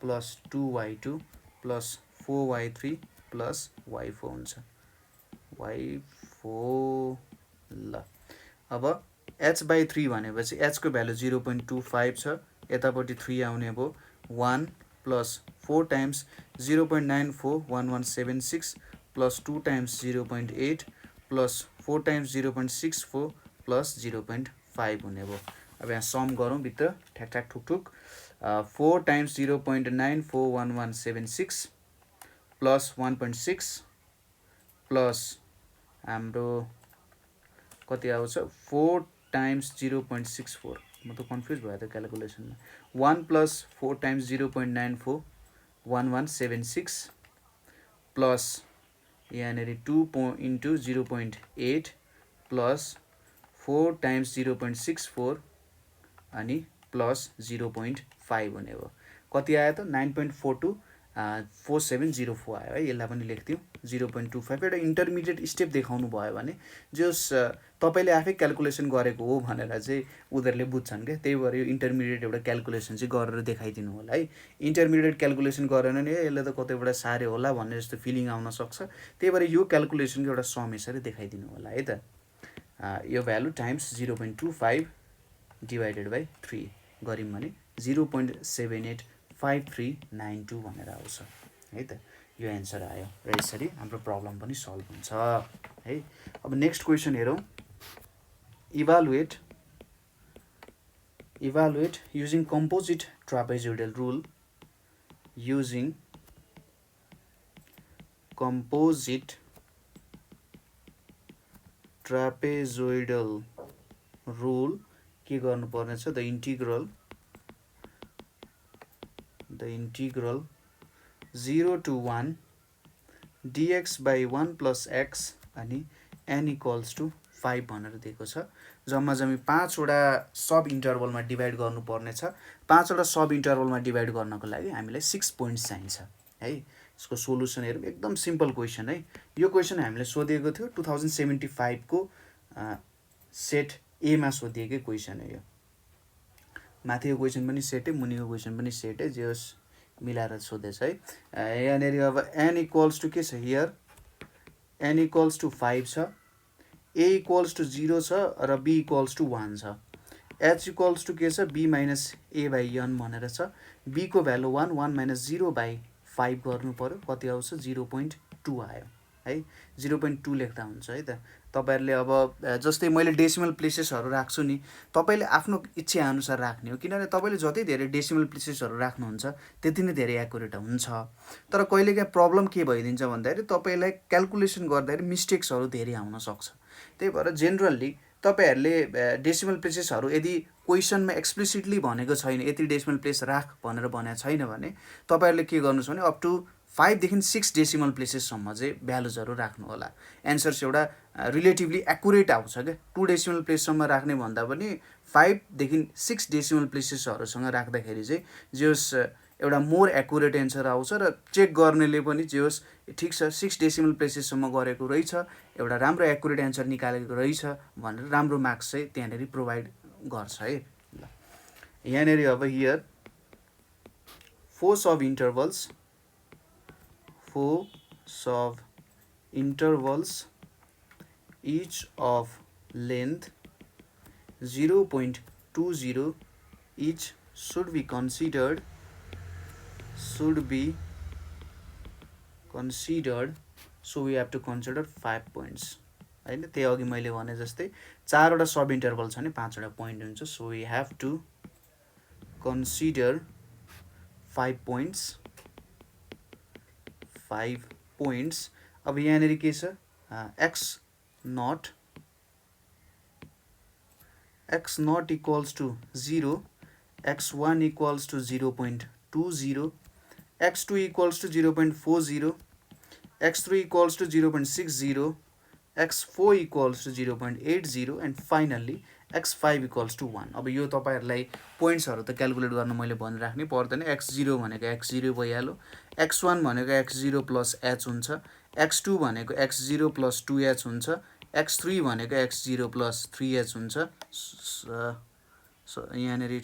A: plus 2y2 plus 4y3 plus y4 हुन्छ, y4। ल अब h/3 भनेपछि h को भ्यालु 0.25 छ, यतापट्टि 3 आउने भयो, 1 plus 4 times 0.941176 plus 2 times 0.8 plus 4 times 0.64 plus 0.5 हुने भयो। अब यहाँ सम गरौँ भित्र ठ्याक ठुक 4 टाइम्स 0.941176 प्लस 1.6 प्लस हाम्रो कति आउँछ 4 टाइम्स 0.64 म त कन्फ्युज भयो त क्यालकुलेसनमा 1 प्लस 4 टाइम्स 0.94 1176 प्लस यहाँनिर 2 इन्टु 0.8 प्लस 4 टाइम्स 0.64 अनि प्लस 0.5 हुने हो कति आयो त 9.42 4704 आयो है यसलाई पनि लेख्थ्यौँ 0.25 एउटा इन्टरमिडिएट स्टेप देखाउनु भयो भने जस तपाईँले आफै क्यालकुलेसन गरेको हो भनेर चाहिँ उनीहरूले बुझ्छन् क्या त्यही भएर यो इन्टरमिडिएट एउटा क्यालकुलेसन चाहिँ गरेर देखाइदिनु होला है इन्टरमिडिएट क्यालकुलेसन गरेन नि यसले त कतैबाट साह्रै होला भन्ने जस्तो फिलिङ आउन सक्छ त्यही भएर यो क्यालकुलेसनको एउटा सम यसरी देखाइदिनु होला है त यो भ्यालु टाइम्स 0.25 डिभाइडेड बाई 3 गऱ्यौँ भने 0.785392 भनेर आउँछ है त यो एन्सर आयो र यसरी हाम्रो प्रब्लम पनि सल्भ हुन्छ है अब नेक्स्ट क्वेसन हेरौँ evaluate using composite trapezoidal rule using composite trapezoidal rule के गर्नुपर्ने छ the integral 0 to 1 dx by 1 plus x अनि n equals to 5 भनेर दिएको छ जम्मा जम्मी 5 वटा सब इन्टरभलमा डिभाइड गर्नुपर्ने छ 5 वटा सब इन्टरभलमा डिभाइड गर्नको लागि हामीलाई 6 पोइन्ट्स चाहिन्छ है यसको सोलुसन हेरौँ एकदम सिम्पल क्वेसन है यो क्वेसन हामीले सोधेको थियो 2075 को सेट ए मा सोधिएकै क्वेसन है यो माथिको क्वेसन पनि सेट है मुनिको क्वेसन पनि सेट है जे होस् मिलाएर सोधेछ है यहाँनिर अब n इक्वल्स टु के छ हियर n इक्वल्स टु 5 छ a इक्वल्स टु 0 छ र b इक्वल्स टु 1 छ h इक्वल्स टु के छ b minus a by n भनेर छ b को भ्यालु 1 1 माइनस 0 बाई 5 गर्नु पर्यो कति आउँछ 0.2 आयो है 0.2 लेख्दा हुन्छ है त तपाईहरुले अब जस्तै मैले डेसिमल प्लेसेसहरु राख्छु नि तपाईले आफ्नो इच्छा अनुसार राख्ने हो किनभने तपाईले जति धेरै डेसिमल प्लेसेसहरु राख्नुहुन्छ त्यति नै धेरै एक्युरेट हुन्छ तर कहिलेकाहीँ प्रब्लम के भइदिन्छ भन्दाखेरि तपाईलाई क्याल्कुलेसन गर्दाखेरि मिस्टेक्सहरु धेरै आउन सक्छ त्यही भएर जेनरली तपाईहरुले डेसिमल प्लेसेसहरु यदि क्वेशनमा एक्सप्लिसिटली भनेको छैन यति डेसिमल प्लेस राख भनेर भनेको छैन भने तपाईहरुले के गर्नुस् भने अप टु 5 देखि 6 डेसिमल प्लेसेस सम्म चाहिँ भ्यालुजहरु राख्नु होला एन्सर्स एउटा रिलेटिभली एक्युरेट आउँछ के 2 डेसिमल प्लेस सम्म राख्ने भन्दा पनि 5 देखि 6 डेसिमल प्लेसेसहरुसँग राख्दाखेरि चाहिँ जे होस् एउटा मोर एक्युरेट एन्सर आउँछ र चेक गर्नेले पनि जे होस् ठीक छ 6 डेसिमल प्लेसेस सम्म गरेको रहेछ एउटा राम्रो एक्युरेट एन्सर निकालेको रहेछ भनेर राम्रो मार्क्स चाहिँ त्यहाँनेरि प्रोवाइड गर्छ है ल यहाँनेरि अब here 4 sub intervals each of length 0.20 each should be considered so we have to consider 5 points हैन त्यही अघि मैले भने जस्तै 4 वटा सब इन्टरभल छ नि 5 वटा पोइन्ट हुन्छ so we have to consider 5 points अब यहाँनेरि के छ x naught equals to 0 x1 equals to 0.20 x2 equals to 0.40 x3 equals to 0.60 x4 equals to 0.80 and finally x5 equals to 1 अब यो तपाईहरुलाई पोइन्ट्सहरु त क्याल्कुलेट गर्न मैले भनिराख्नै पर्दैन x0 भनेको x0 भइहाल्यो x1 भनेको x0 plus h हुन्छ x2 भनेको x0 plus 2h हुन्छ x3 भनेको x0 plus 3h हुन्छ यहाँनेरि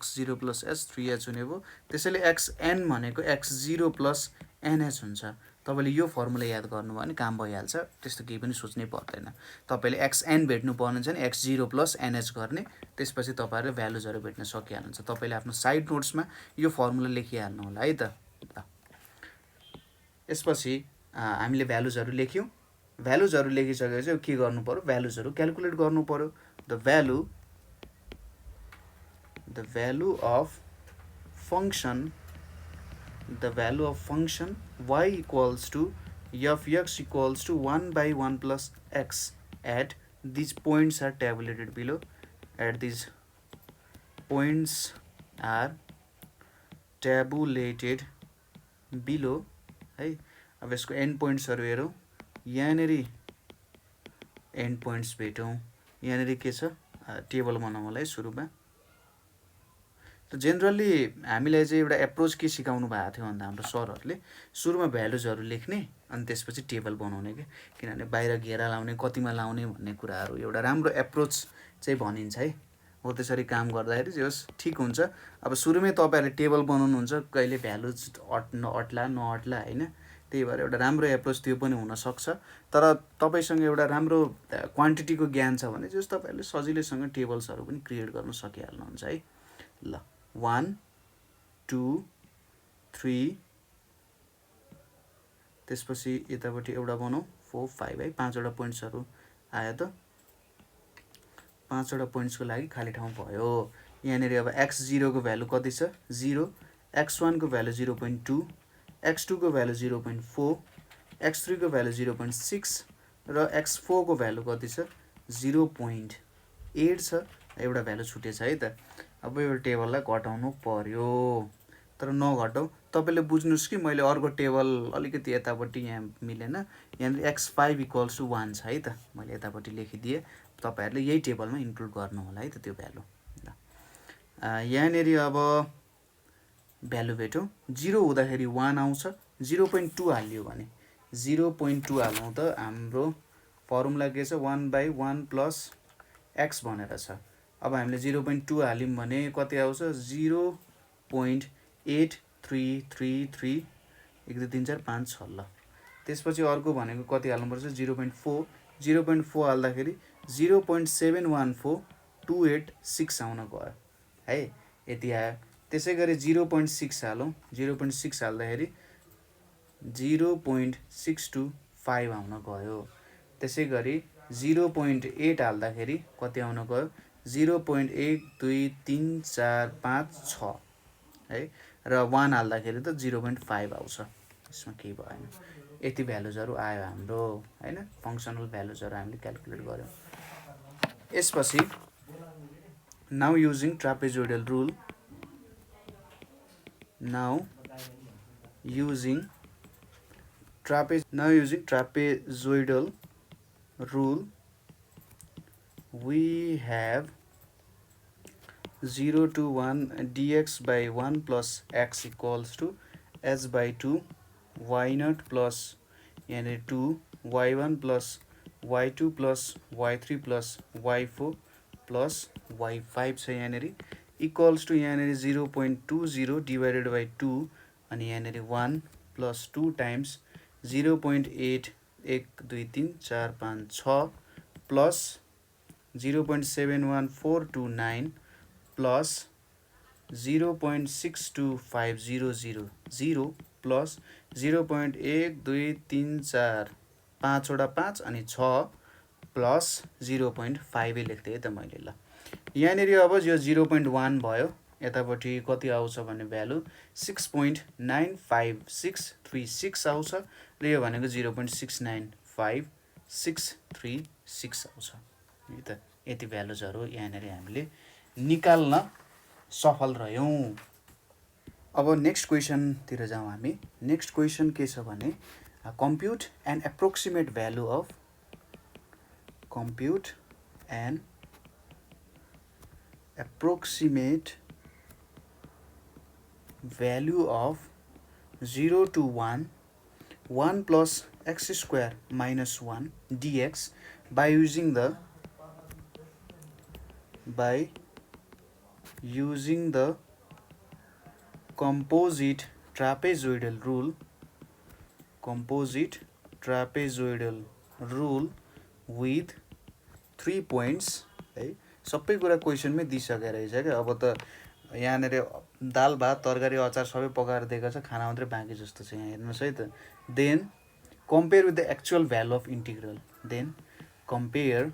A: x0 plus h 3h हुने भयो त्यसैले xn भनेको x0 plus nh हुन्छ तपाईले यो फर्मुला याद गर्नु भयो भने काम भइहाल्छ त्यस्तो केही पनि सोच्नै पर्दैन तपाईले xn भेट्नु पर्ने छ नि x0 plus nh गर्ने त्यसपछि तपाईहरुले भ्यालुजहरु भेट्न सकिहाल्नुहुन्छ तपाईले आफ्नो साइड नोट्समा यो फर्मुला लेखिहाल्नु होला है त ल यसपछि हामीले भ्यालुजहरु लेख्यौं भ्यालुजहरु लेखिसकेपछि के गर्नु पर्यो भ्यालुजहरु क्याल्कुलेट गर्नु पर्यो the value of function y equals to fx equals to 1 by 1 plus x at these points are tabulated below. At these points are tabulated below है। अब यसको एन्ड पोइन्ट्सहरु हेरौँ। यहाँनेरि एन्ड पोइन्ट्स भेटौँ। यहाँनेरि के छ टेबल बनाउनलाई सुरुमा। त जेनरली हामीलाई चाहिँ एउटा एप्रोच के सिकाउनु भएको थियो भन्दा हाम्रो सरहरूले सुरुमा भ्यालुजहरु लेख्ने अनि त्यसपछि टेबल बनाउने के, किनभने बाहिर घेरा लाउने कतिमा लाउने भन्ने कुराहरु एउटा राम्रो एप्रोच चाहिँ भनिन्छ है। हो त्यसरी काम गर्दाखेरि जे होस् ठीक हुन्छ। अब सुरुमै तपाईहरुले टेबल बनाउनुहुन्छ, कहिले भ्यालुज अट्ला नअट्ला हैन, त्यही भएर एउटा राम्रो एप्रोच त्यो पनि हुन सक्छ। तर तपाईसँग एउटा राम्रो क्वान्टिटीको ज्ञान छ भने जस तपाईहरुले सजिलैसँग टेबल्सहरु पनि क्रिएट गर्न सकिहाल्नुहुन्छ है। ल 1 2 3 त्यसपछि यतापट्टि एउटा बनाऊ 4 5 है। 5 वटा पोइन्ट्सहरु आयो त। 5 वटा पोइन्ट्सको लागि खाली ठाउँ भयो। यहाँनेरि अब x0 को भ्यालु कति छ 0, x1 को भ्यालु 0.2, x2 को भ्यालु 0.4, x3 को भ्यालु 0.6 र x4 को भ्यालु कति छ 0.8 छ। एउटा भ्यालु छुटेछ है त। अब यो टेबललाई घटाउनु पर्यो, तर नघटाऊ। तपाईले बुझ्नुस् कि मैले अर्को टेबल अलिकति यतापट्टि यहाँ मिलेन। यहाँ x5 = 1 छ है त। मैले यतापट्टि लेखिदिए, तपाईहरुले यही टेबलमा इन्क्लुड गर्नु होला है त त्यो भ्यालु। यहाँनेरि अब भ्यालु भेटौँ। 0 हुँदाखेरि 1 आउँछ। 0.2 हाल्यो भने 0.2 हालौँ त हाम्रो फर्मुला के छ 1/1 + x भनेर छ। अब हामीले 0.2 हाल्यौं भने कति आउँछ 0.8333 1 2 3 4 5 6 ल। त्यसपछि अर्को भनेको कति हाल्नु पर्छ 0.4 0.4 हाल्दाखेरि 0.71428 आउन गयो है। यति आयो। त्यसैगरी 0.6 हालौं। 0.6 हाल्दाखेरि 0.625 आउन गयो। त्यसैगरी 0.8 हाल्दाखेरि कति आउन गयो 0.12345 है। र 1 हाल्दाखेरि त 0.5 आउँछ। यसमा केही भएन। यति भ्यालुजहरु आयो हाम्रो हैन। फंक्सनल भ्यालुजहरु हामीले क्याल्कुलेट गर्यौं। यसपछि now using trapezoidal rule, now using trapezoidal rule we have 0 to 1 dx by 1 plus x equals to h/2 y0 plus यानी 2 y1 plus y2 plus y3 plus y4 plus y5 छ यानेरि equals to यानेरि 0.20 divided by 2 अनि यानेरि 1 plus 2 times 0.8 1 2 3 4 5 6 plus 0.71429 plus 0.62500 plus 0.1234 5 वटा 5 अनि 6 plus 0.5 लेख्दै त मैले ल। यहाँनेरि अब यो 0.1 भयो। यतापट्टि कति आउँछ भने भ्यालु 6.95636 आउँछ र यो भनेको 0.695636 आउँछ है त। यति भ्यालुजहरु यहाँनेरि हामीले निकाल्न सफल रह्यौं। अब नेक्स्ट क्वेशन तिर जाउँ हामी। नेक्स्ट क्वेशन के छ भने compute an approximate value of 0 to 1 1 plus x square minus 1 dx by using the composite trapezoidal rule with 3 points है। सबै कुरा क्वेशनमै दिइसकेको रहेछ के। अब त यहाँनेरि दाल भात तरकारी अचार सबै पकाएर दिएको छ, खाना मात्रै बाँकी जस्तो छ यहाँ हेर्नुस् है त। Then compare with the actual value of integral, then compare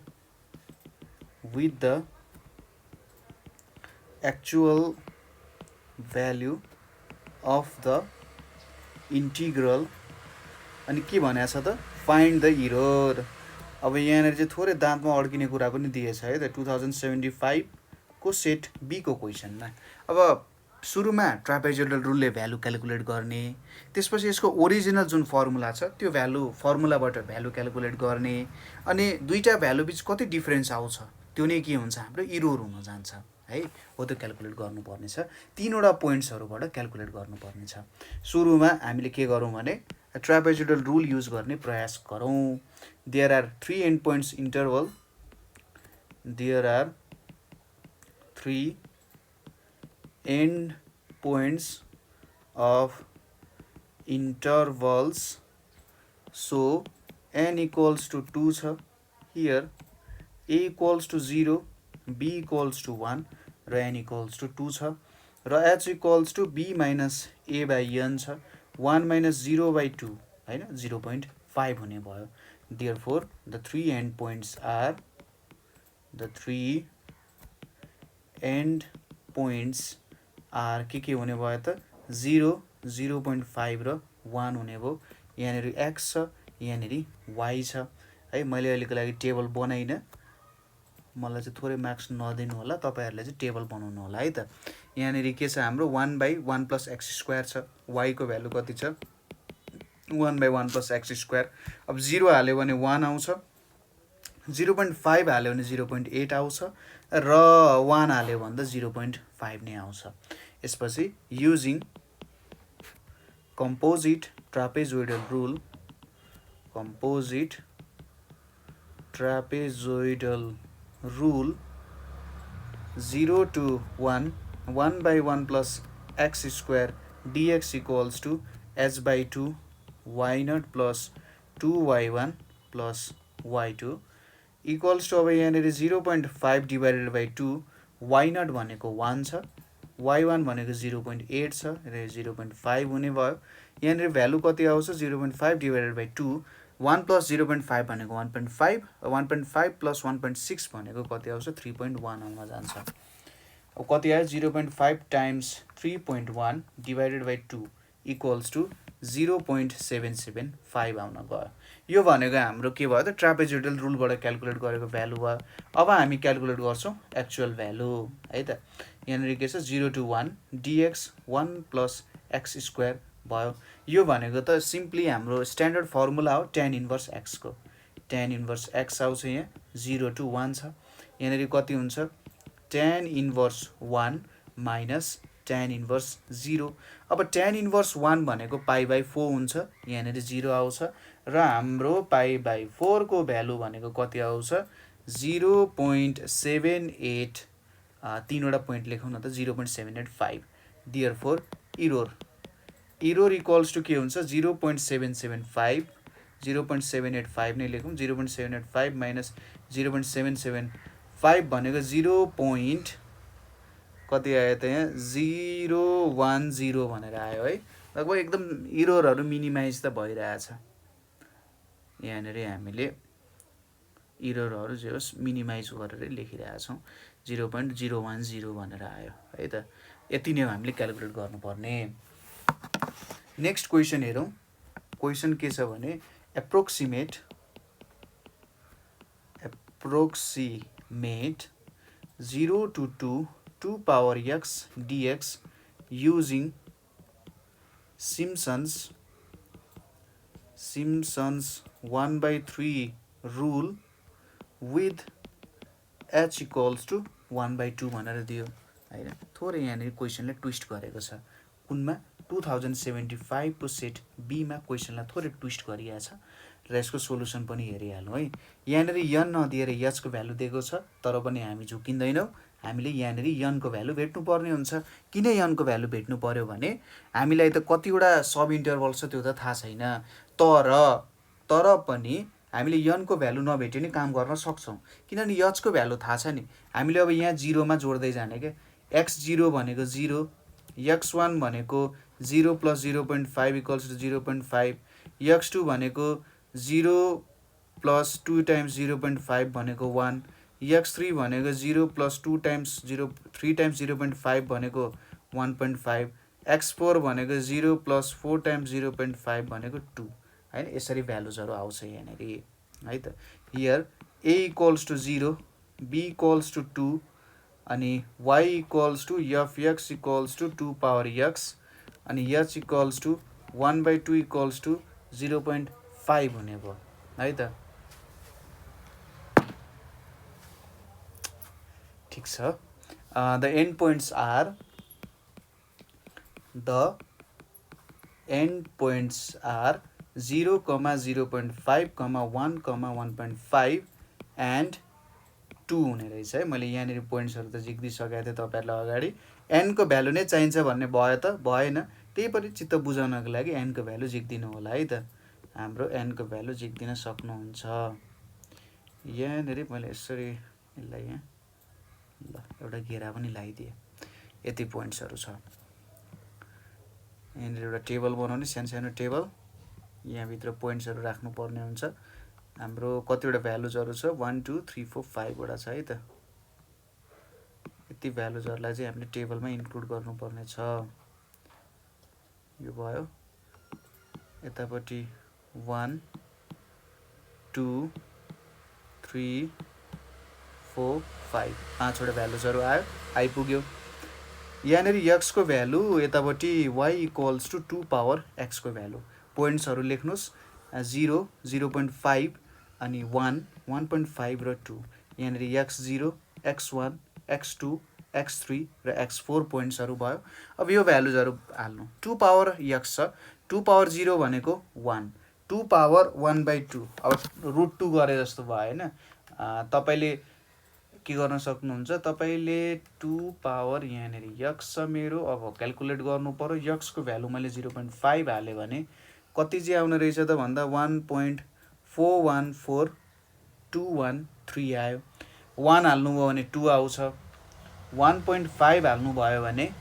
A: with the actual value of the integral अनि के भनेको छ त find the error अब यहाँनिर चाहिँ थोरै दाँतमा अड्किने कुरा पनि दिएछ है त 2075 को सेट बी को क्वेसनमा। अब सुरुमा ट्रापेजोइडल रुलले भ्यालु क्यालकुलेट गर्ने, त्यसपछि यसको ओरिजिनल जुन फर्मुला छ त्यो फर्मुलाबाट भ्यालु क्यालकुलेट गर्ने, अनि दुईटा भ्यालु बिच कति डिफरेन्स आउँछ त्यो नै के हुन्छ हाम्रो इरोर हुन जान्छ है, हो त्यो क्यालकुलेट गर्नुपर्ने छ। तीनवटा पोइन्ट्सहरूबाट क्यालकुलेट गर्नुपर्ने छ। सुरुमा हामीले के गरौँ भने ट्रापेजोइडल रुल युज गर्ने प्रयास गरौँ। There are three end points interval, there are three end points of intervals, so n equals to 2 छ, here a equals to 0, b equals to 1 र n equals to 2 छ, र h equals to b minus a by n छ, 1 minus 0 by 2 हैन 0.5 हुने भयो। therefore the three end points are are के हुने भयो त 0, 0.5 र 1 हुने भयो। यहाँनिर x छ, यहाँनिर y छ है। मैले अहिलेको लागि टेबल बनाइनँ, मलाई चाहिँ थोरै मार्क्स नदिनु होला, तपाईहरुले चाहिँ टेबल बनाउनु होला है त। यहाँनिर के छ हाम्रो 1/1 + x² छ, y को भ्यालु कति छ 1/1 + x²। अब 0 हाल्यो भने 1 आउँछ, 0.5 हाल्यो भने 0.8 आउँछ, र 1 हाल्यो भने त 0.5 नै आउँछ। यसपछि using composite trapezoidal rule, 0 to 1, 1/1 + x² dx equals to h/2 y0 + 2y1 + y2 equals to, अब यहाँनिर 0.5 डिभाइडेड बाई 2, y0 भनेको 1 छ, y1 भनेको 0.8 छ र 0.5 हुने भयो। यहाँनिर भ्यालु कति आउँछ 0.5 डिभाइडेड बाई 2, 1 + 0.5 भनेको 1.5, 1.5 + 1.6 भनेको कति आउँछ 3.1 आउन जान्छ। अब कति आयो 0.5 times 3.1 divided by 2 equals to 0.775 आउन गयो। यो भनेको हाम्रो के भयो त ट्रापेजोइडल रुलबाट क्यालकुलेट गरेको भ्यालु भयो। अब हामी क्यालकुलेट गर्छौँ एक्चुअल भ्यालु है त। यहाँनिर के छ 0 to 1 dx 1 + x² भयो। यो भनेको त सिम्पली हाम्रो स्ट्यान्डर्ड फर्मुला हो tan इन्भर्स x को। tan इन्भर्स x आउँछ यहाँ 0 to 1 छ, यहाँनिर कति हुन्छ tan inverse 1 minus tan inverse 0। अब tan इन्भर्स 1 भनेको π/4 हुन्छ, यहाँनिर 0 आउँछ, र हाम्रो π/4 को भ्यालु भनेको कति आउँछ 0.78, तीनवटा पोइन्ट लेखौँ न त 0.785। देयरफोर इरोर इक्वल्स टु के हुन्छ 0.775, 0.785 नै लेखौँ, 0.785 माइनस 0.775 भनेको 0. कति आयो त यहाँ 010 भनेर आयो है। लगभग एकदम इरोरहरू मिनिमाइज त भइरहेछ। यहाँनिर हामीले इरोरहरू जे होस् मिनिमाइज गरेर लेखिरहेछौँ, 0.010 भनेर आयो है त। यति नै हामीले क्यालकुलेट गर्नुपर्ने। नेक्स्ट क्वेसन हेरौँ। क्वेसन के छ भने approximate 0 to 2 power x dx using Simpson's 1/3 rule with h equals to 1/2 भनेर दियो हैन। थोरै यहाँनिर क्वेसनले ट्विस्ट गरेको छ। कुनमा 2075 को सेट बी मा क्वेसनलाई थोरै ट्विस्ट गरिएको छ र यसको सोलुसन पनि हेरिहालौँ है। यहाँनिर n नदिएर h को भ्यालु दिएको छ, तर पनि हामी झुकिँदैनौँ। हामीले यहाँनिर n को भ्यालु भेट्नु पर्ने हुन्छ। किन n को भ्यालु भेट्नु पर्यो भने हामीलाई त कतिवटा सब इन्टरभल छ त्यो त थाहा छैन, तर पनि हामीले n को भ्यालु नभेटे नि काम गर्न सक्छौँ, किनभने h को भ्यालु थाहा छ नि। हामीले अब यहाँ 0 मा जोड्दै जाने के, x0 भनेको 0, x1 भनेको 0 + 0.5 इक्वल्स टु 0.5, x2 भनेको 0 + 2 टाइम्स 0.5 भनेको 1, x3 भनेको 0 + 2 टाइम्स 3 टाइम्स 0.5 भनेको 1.5, x4 भनेको 0 + 4 टाइम्स 0.5 भनेको 2 हैन। यसरी भ्यालुजहरू आउँछ यहाँनिर है त। Here a equals to 0, b equals to 2 अनि y equals to fx equals to 2 power x अनि h equals to 1/2 equals to 0.5 हुने भयो है त। ठीक छ। The end points are the endpoints are 0, 0.5, 1, 1.5 and 2 हुने रहेछ है। मैले यहाँनिर पोइन्ट्सहरू त झिक्दिसकेको थिएँ तपाईँहरूलाई अगाडि। एनको भ्यालु नै चाहिन्छ भन्ने भयो त भएन, त्यही पनि चित्त बुझाउनको लागि एनको भ्यालु झिक्दिनु होला है त। हाम्रो एनको भ्यालु झिक्दिन सक्नुहुन्छ। यहाँनिर मैले यसरी यसलाई यहाँ ल एउटा घेरा पनि लगाइदिएँ। यति पोइन्ट्सहरू छ। यहाँनिर एउटा टेबल बनाउने, सानो टेबल, यहाँभित्र पोइन्ट्सहरू राख्नुपर्ने हुन्छ। हाम्रो कतिवटा भ्यालुजहरू छ 1 2 3 4 5 वटा छ है त। यति भ्यालुजहरूलाई चाहिँ हामीले टेबलमा इन्क्लुड गर्नुपर्ने छ। यो भयो। यतापट्टि 1 2 3 4 5 5वटा भ्यालुजहरू आइपुग्यो। यहाँनिर x को भ्यालु यतापट्टि y equals to 2 power x को भ्यालु। पोइन्ट्सहरू लेख्नुहोस् 0, 0.5 अनि 1, 1.5 र 2। यहाँनिर x0, x1, x2, x3 र x4 पोइन्ट्सहरू भयो। अब यो भ्यालुजहरू हाल्नु। 2 पावर x छ, 2 पावर 0 भनेको 1, 2 पावर 1/2। अब √2 गरे जस्तो भयो हैन। तपाईले के गर्न सक्नुहुन्छ, तपाईले 2 पावर यहाँनिर x छ मेरो, अब क्याल्कुलेट गर्नु पर्यो। x को भ्यालु मैले 0.5 हाले भने कति चाहिँ आउने रहेछ त भन्दा 1.414213 आयो। 1 हाल्नुभयो भने 2 आउँछ, 1.5 हाल्नुभयो भने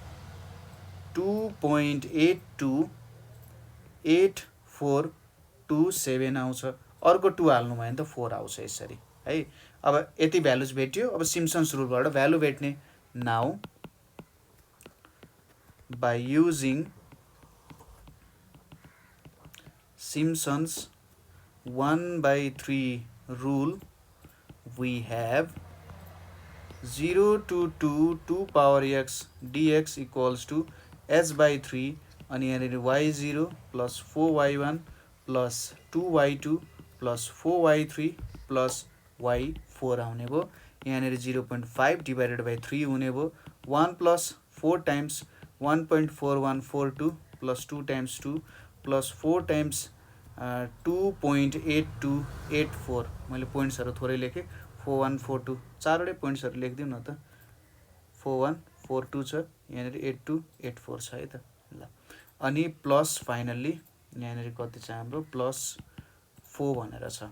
A: 2.828427 आउँछ, अर्को 2 हाल्नुभयो भने त 4 आउँछ यसरी है। अब यति भ्यालुज भेट्यो। अब सिम्पसन्स रुलबाट भ्यालु भेट्ने। Now by using Simpson's 1/3 rule, we have 0 to 2 power x dx equals to h/3 अनि यहाँनिर y0 plus 4y1 plus 2y2 plus 4y3 plus y4 आउने भयो। यहाँनिर 0.5 divided by 3 हुने भयो। 1 plus 4 times 1.4142 plus 2 times 2 plus 4 times 2.8284। मैले पोइन्ट्सहरू थोरै लेखेँ। 4142 चारवटै पोइन्ट्सहरू लेखिदिउँ न त। 4142 छ, यहाँनिर 8284 छ है त। ल अनि प्लस फाइनल्ली यहाँनिर कति छ हाम्रो +4 भनेर छ।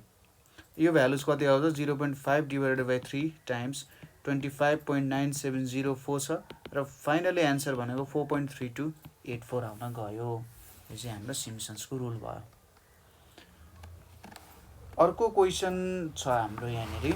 A: यो भ्यालुज कति आउँछ 0.5 divided by 3 times 25.9704 छ र फाइनली एन्सर भनेको 4.3284 आउन गयो। यो चाहिँ हाम्रो सिम्पसन्सको रुल भयो। अर्को क्वेसन छ हाम्रो यहाँनिर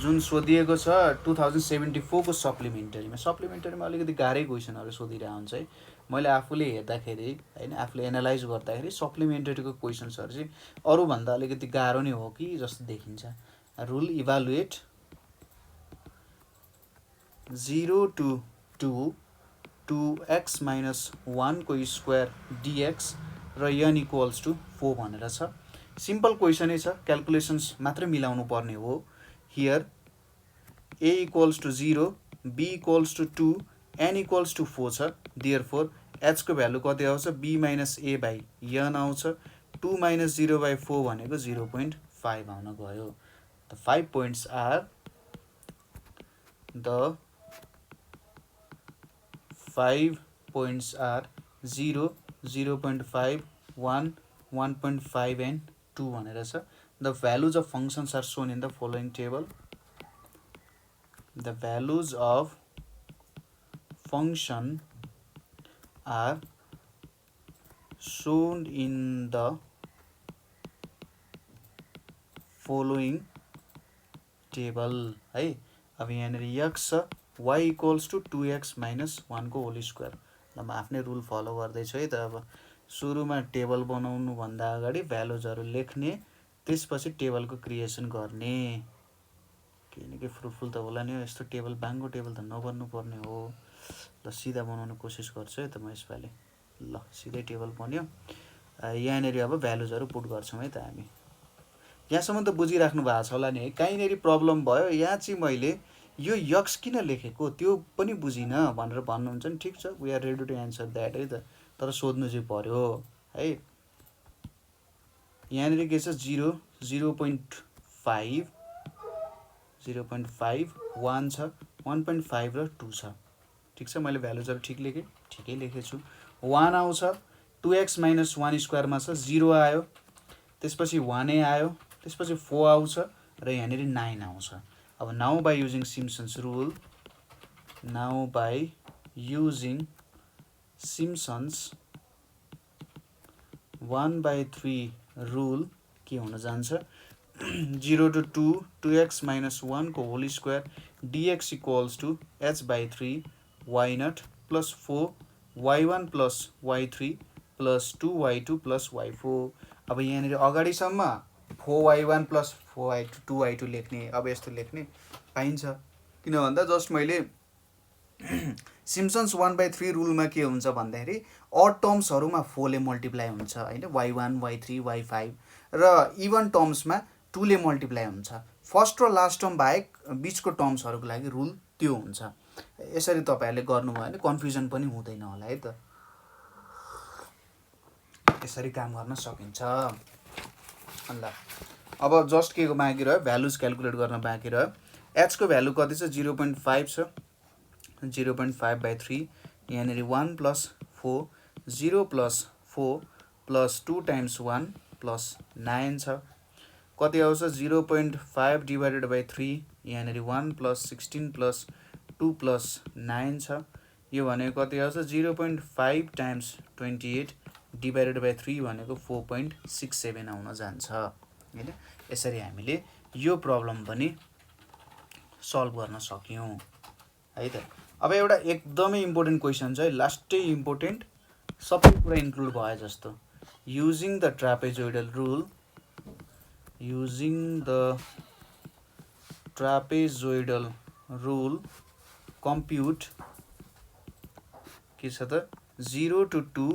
A: जुन सोधिएको छ 2074 को सप्लिमेन्टरीमा। सप्लिमेन्टरीमा अलिकति गाह्रै क्वेसनहरू सोधिरहेको हुन्छ है। मैले आफूले हेर्दाखेरि हैन, आफूले एनालाइज गर्दाखेरि सप्लिमेन्टरीको क्वेसन्सहरू चाहिँ अरूभन्दा अलिकति गाह्रो नै हो कि जस्तो देखिन्छ। Rule evaluate 0 to 2 2x minus 1 को स्क्वायर dx र n इक्वल्स टु 4 भनेर छ। सिम्पल क्वेसनै छ, क्याल्कुलेसन्स मात्रै मिलाउनु पर्ने हो। Here a equals to 0, b equals to 2, n equals to 4 छ। देयरफोर h को भ्यालु कति आउँछ b minus a by n आउँछ। 2 minus 0/4 भनेको 0.5 आउन गयो। The 5 points are the 5 points are 0, 0.5, 1, 1.5 and 2 भनेर छ। The values of functions are shown in the following table. The values of function are shown in the following table है। अब यहाँनिर x छ, y equals to 2x minus 1 को whole square. ल म आफ्नै रुल फलो गर्दैछु है त। अब सुरुमा टेबल बनाउनु भन्दा अगाडि भ्यालुजहरु लेख्ने, त्यसपछि टेबलको क्रिएसन गर्ने। किनकि फ्रुटफुल त होला नि, यस्तो टेबल बाङ्गो टेबल त नबन्नु पर्ने हो। ल सिधा बनाउने कोसिस गर्छु है त म यसपालि। ल सिधै टेबल बन्यो। यहाँनेरि अब भ्यालुजहरु पुट गर्छौं है त हामी। यहाँसम्म त बुझिराख्नु भएको छ होला नि है। कहीँनेरि प्रब्लम भयो, यहाँ चाहिँ मैले यो यक्स किन लेखेको त्यो पनि बुझिन भनेर भन्नुहुन्छ नि, ठिक छ, we are ready to answer that है त। तर सोध्नु चाहिँ पर्यो है। यहाँनेरि के छ 0 0.5 0.5 1 छ, 1.5 र 2 छ। ठिक छ, मैले भ्यालुजहरु ठिक लेखेँ, ठिकै लेखेछु। 1 आउँछ, 2x - 1 स्क्वायरमा छ 0 आयो, त्यसपछि 1a आयो, त्यसपछि 4 आउँछ र यहाँनेरि 9 आउँछ। अब now by using Simpson's rule, now by using Simpson's 1/3 rule के हुन जान्छ 0 to 2 2x - 1 को whole square dx equals to h/3 y0 plus 4 y1 plus y3 plus 2y2 plus y4। अब यहाँनेरि अगाडिसम्म 4y1 plus 4y2 2y2 लेख्ने, अब यस्तो लेख्ने पाइन्छ। किन भन्दा जस्ट मैले सिम्पसन्स 1/3 रुलमा के हुन्छ भन्दाखेरि अड टर्म्सहरुमा 4 ले मल्टिप्लाई हुन्छ हैन, y1 y3 y5 र इभन टर्म्समा 2 ले मल्टिप्लाई हुन्छ। फर्स्ट र लास्ट टर्म बाहेक बीचको टर्म्सहरुको लागि रुल त्यो हुन्छ। यसरी तपाईहरुले गर्नुभयो भने कन्फ्युजन पनि हुँदैन होला है त। यसरी काम गर्न सकिन्छ। ल अब जस्ट के को बाँकी रह्यो, भ्यालुज क्याल्कुलेट गर्न बाँकी रह्यो। h को भ्यालु कति छ 0.5 छ, 0.5/3 यहाँनेरि 1 + 4 0 + 4 + 2 × 1 + 9 छ। कति आउँछ 0.5 / 3 यहाँनेरि 1 + 16 + 2 + 9 छ। यो भनेको कति आउँछ 0.5 × 28 / 3 भनेको 4.67 आउन जान्छ हैन। यसरी हामीले यो प्रब्लम पनि सल्भ गर्न सक्यौं है त। अब एउटा एकदमै इम्पोर्टेन्ट क्वेशन छ है, लास्टै इम्पोर्टेन्ट, सबै कुरा इन्क्लुड भयो जस्तो। Using the trapezoidal rule, using the trapezoidal rule compute के छ त 0 to 2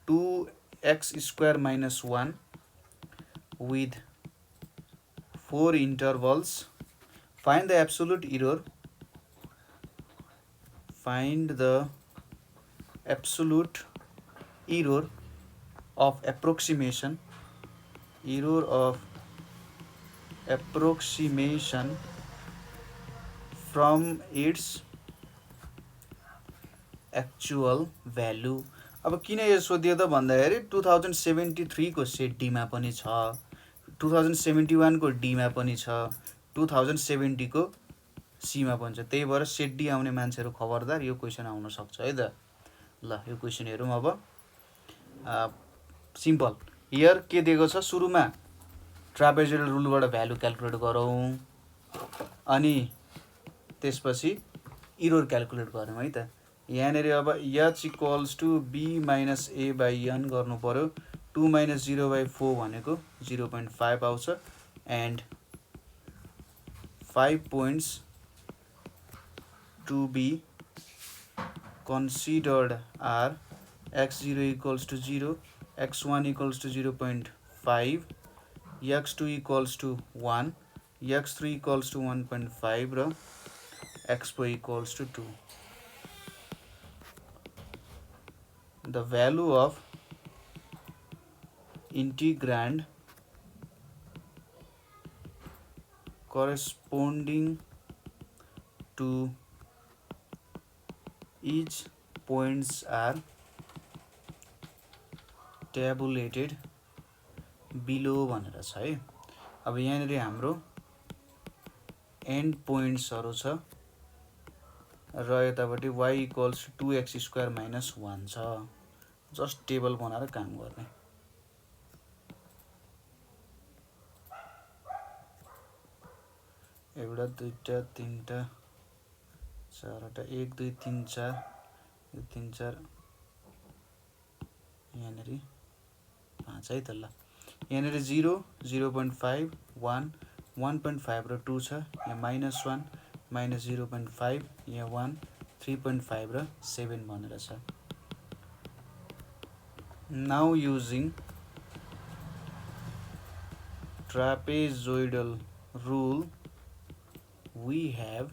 A: 2x square minus 1 with 4 intervals. Find the absolute error. Find the absolute error of approximation. Error of approximation from its actual value. अब किन यो सोधियो त भन्दाखेरि 2073 को सेट डी मा पनि छ, 2071 को डी मा पनि छ, 2070 को सी मा पनि छ। त्यही भएर सेट डी आउने मान्छेहरु खबरदार, यो क्वेशन आउन सक्छ है त। ल यो क्वेशन हेरौं अब। सिम्पल हियर के दिएको छ, सुरुमा ट्रापेजोइडल रुलबाट भ्यालु क्याल्कुलेट गरौं, अनि त्यसपछि एरर क्याल्कुलेट गरौं है त। यहाँनेरि अब h equals to b - a/n गर्नु पर्यो। 2 - 0/4 भनेको 0.5 आउँछ and 5 points to be considered are x0 equals to 0, x1 equals to 0.5, x2 equals to 1, x3 equals to 1.5 र x4 equals to 2. The value of integrand corresponding to each points are tabulated below भनेर छ है। अब यहाँनेरि हाम्रो and पोइन्ट्सहरु छ र यतापट्टि y equals 2x square minus 1 छ। जस्ट टेबल बनाएर काम गर्ने। एउटा दुईटा तीनटा चारवटा 1 2 3 4 यो 3 4 यहाँनिर 5 है त ल यहाँनिर 0 0.5 1 1.5 र 2 छ यहाँ -1 -0.5 यहाँ 1 3.5 र 7 भनेर छ now using trapezoidal rule we have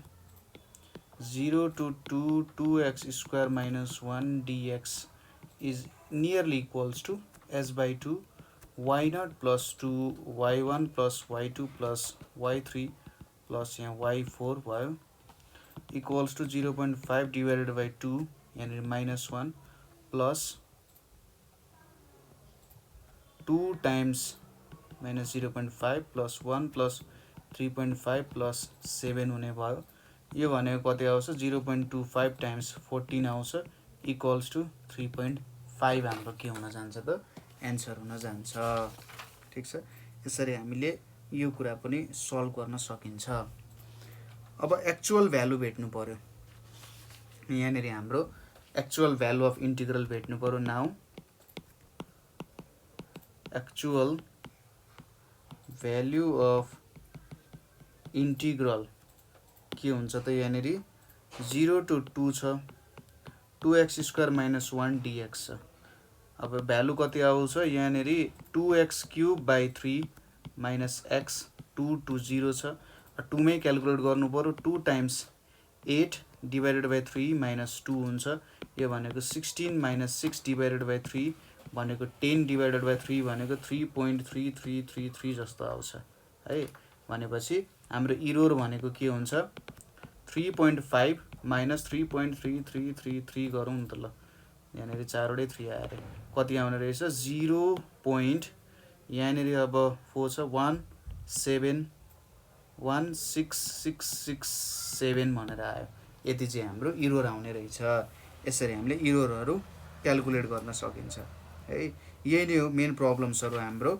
A: 0 to 2 2x square minus 1 dx is nearly equals to s by 2 y0 plus 2 y1 plus y2 plus y3 plus y4 भयो equals to 0.5 divided by 2 यानी -1 plus 2 times minus 0.5 plus 1 plus 3.5 plus 7 हुने भयो यो भनेको कति आउँछ 0.25 times 14 आउँछ equals to 3.5 हाम्रो के हुन जान्छ त एन्सर हुन जान्छ ठीक छ यसरी हामीले यो कुरा पनि सल्भ गर्न सकिन्छ अब एक्चुअल भ्यालु भेट्नु पर्यो यहाँनिर हाम्रो एक्चुअल भ्यालु अफ इन्टिग्रल भेट्नु पर्यो now actual value of integral के हुन्छ त यहाँनिर 0 to 2 छ 2x square minus 1 dx छ अब भ्यालु कति आउँछ यहाँनिर 2x cube by 3 minus x 2 to 0 छ 2 मै क्याल्कुलेट गर्नु पर्यो 2 times 8 divided by 3 minus 2 हुन्छ यो भनेको 16 minus 6 divided by 3 भनेको 10 divided by 3 भनेको 3.3333 जस्तो आउँछ है भनेपछि हाम्रो एरर भनेको के हुन्छ 3.5 minus 3.3333 गरौँ न त ल यहाँनिर 4 वटै 3 आएर कति आउने रहेछ 0. यहाँनिर अब 4 छ 1716667 भनेर आयो यति चाहिँ हाम्रो एरर आउने रहेछ यसरी हामीले एररहरु क्याल्कुलेट गर्न सकिन्छ है यही नै हो मेन प्रब्लम्सहरु हाम्रो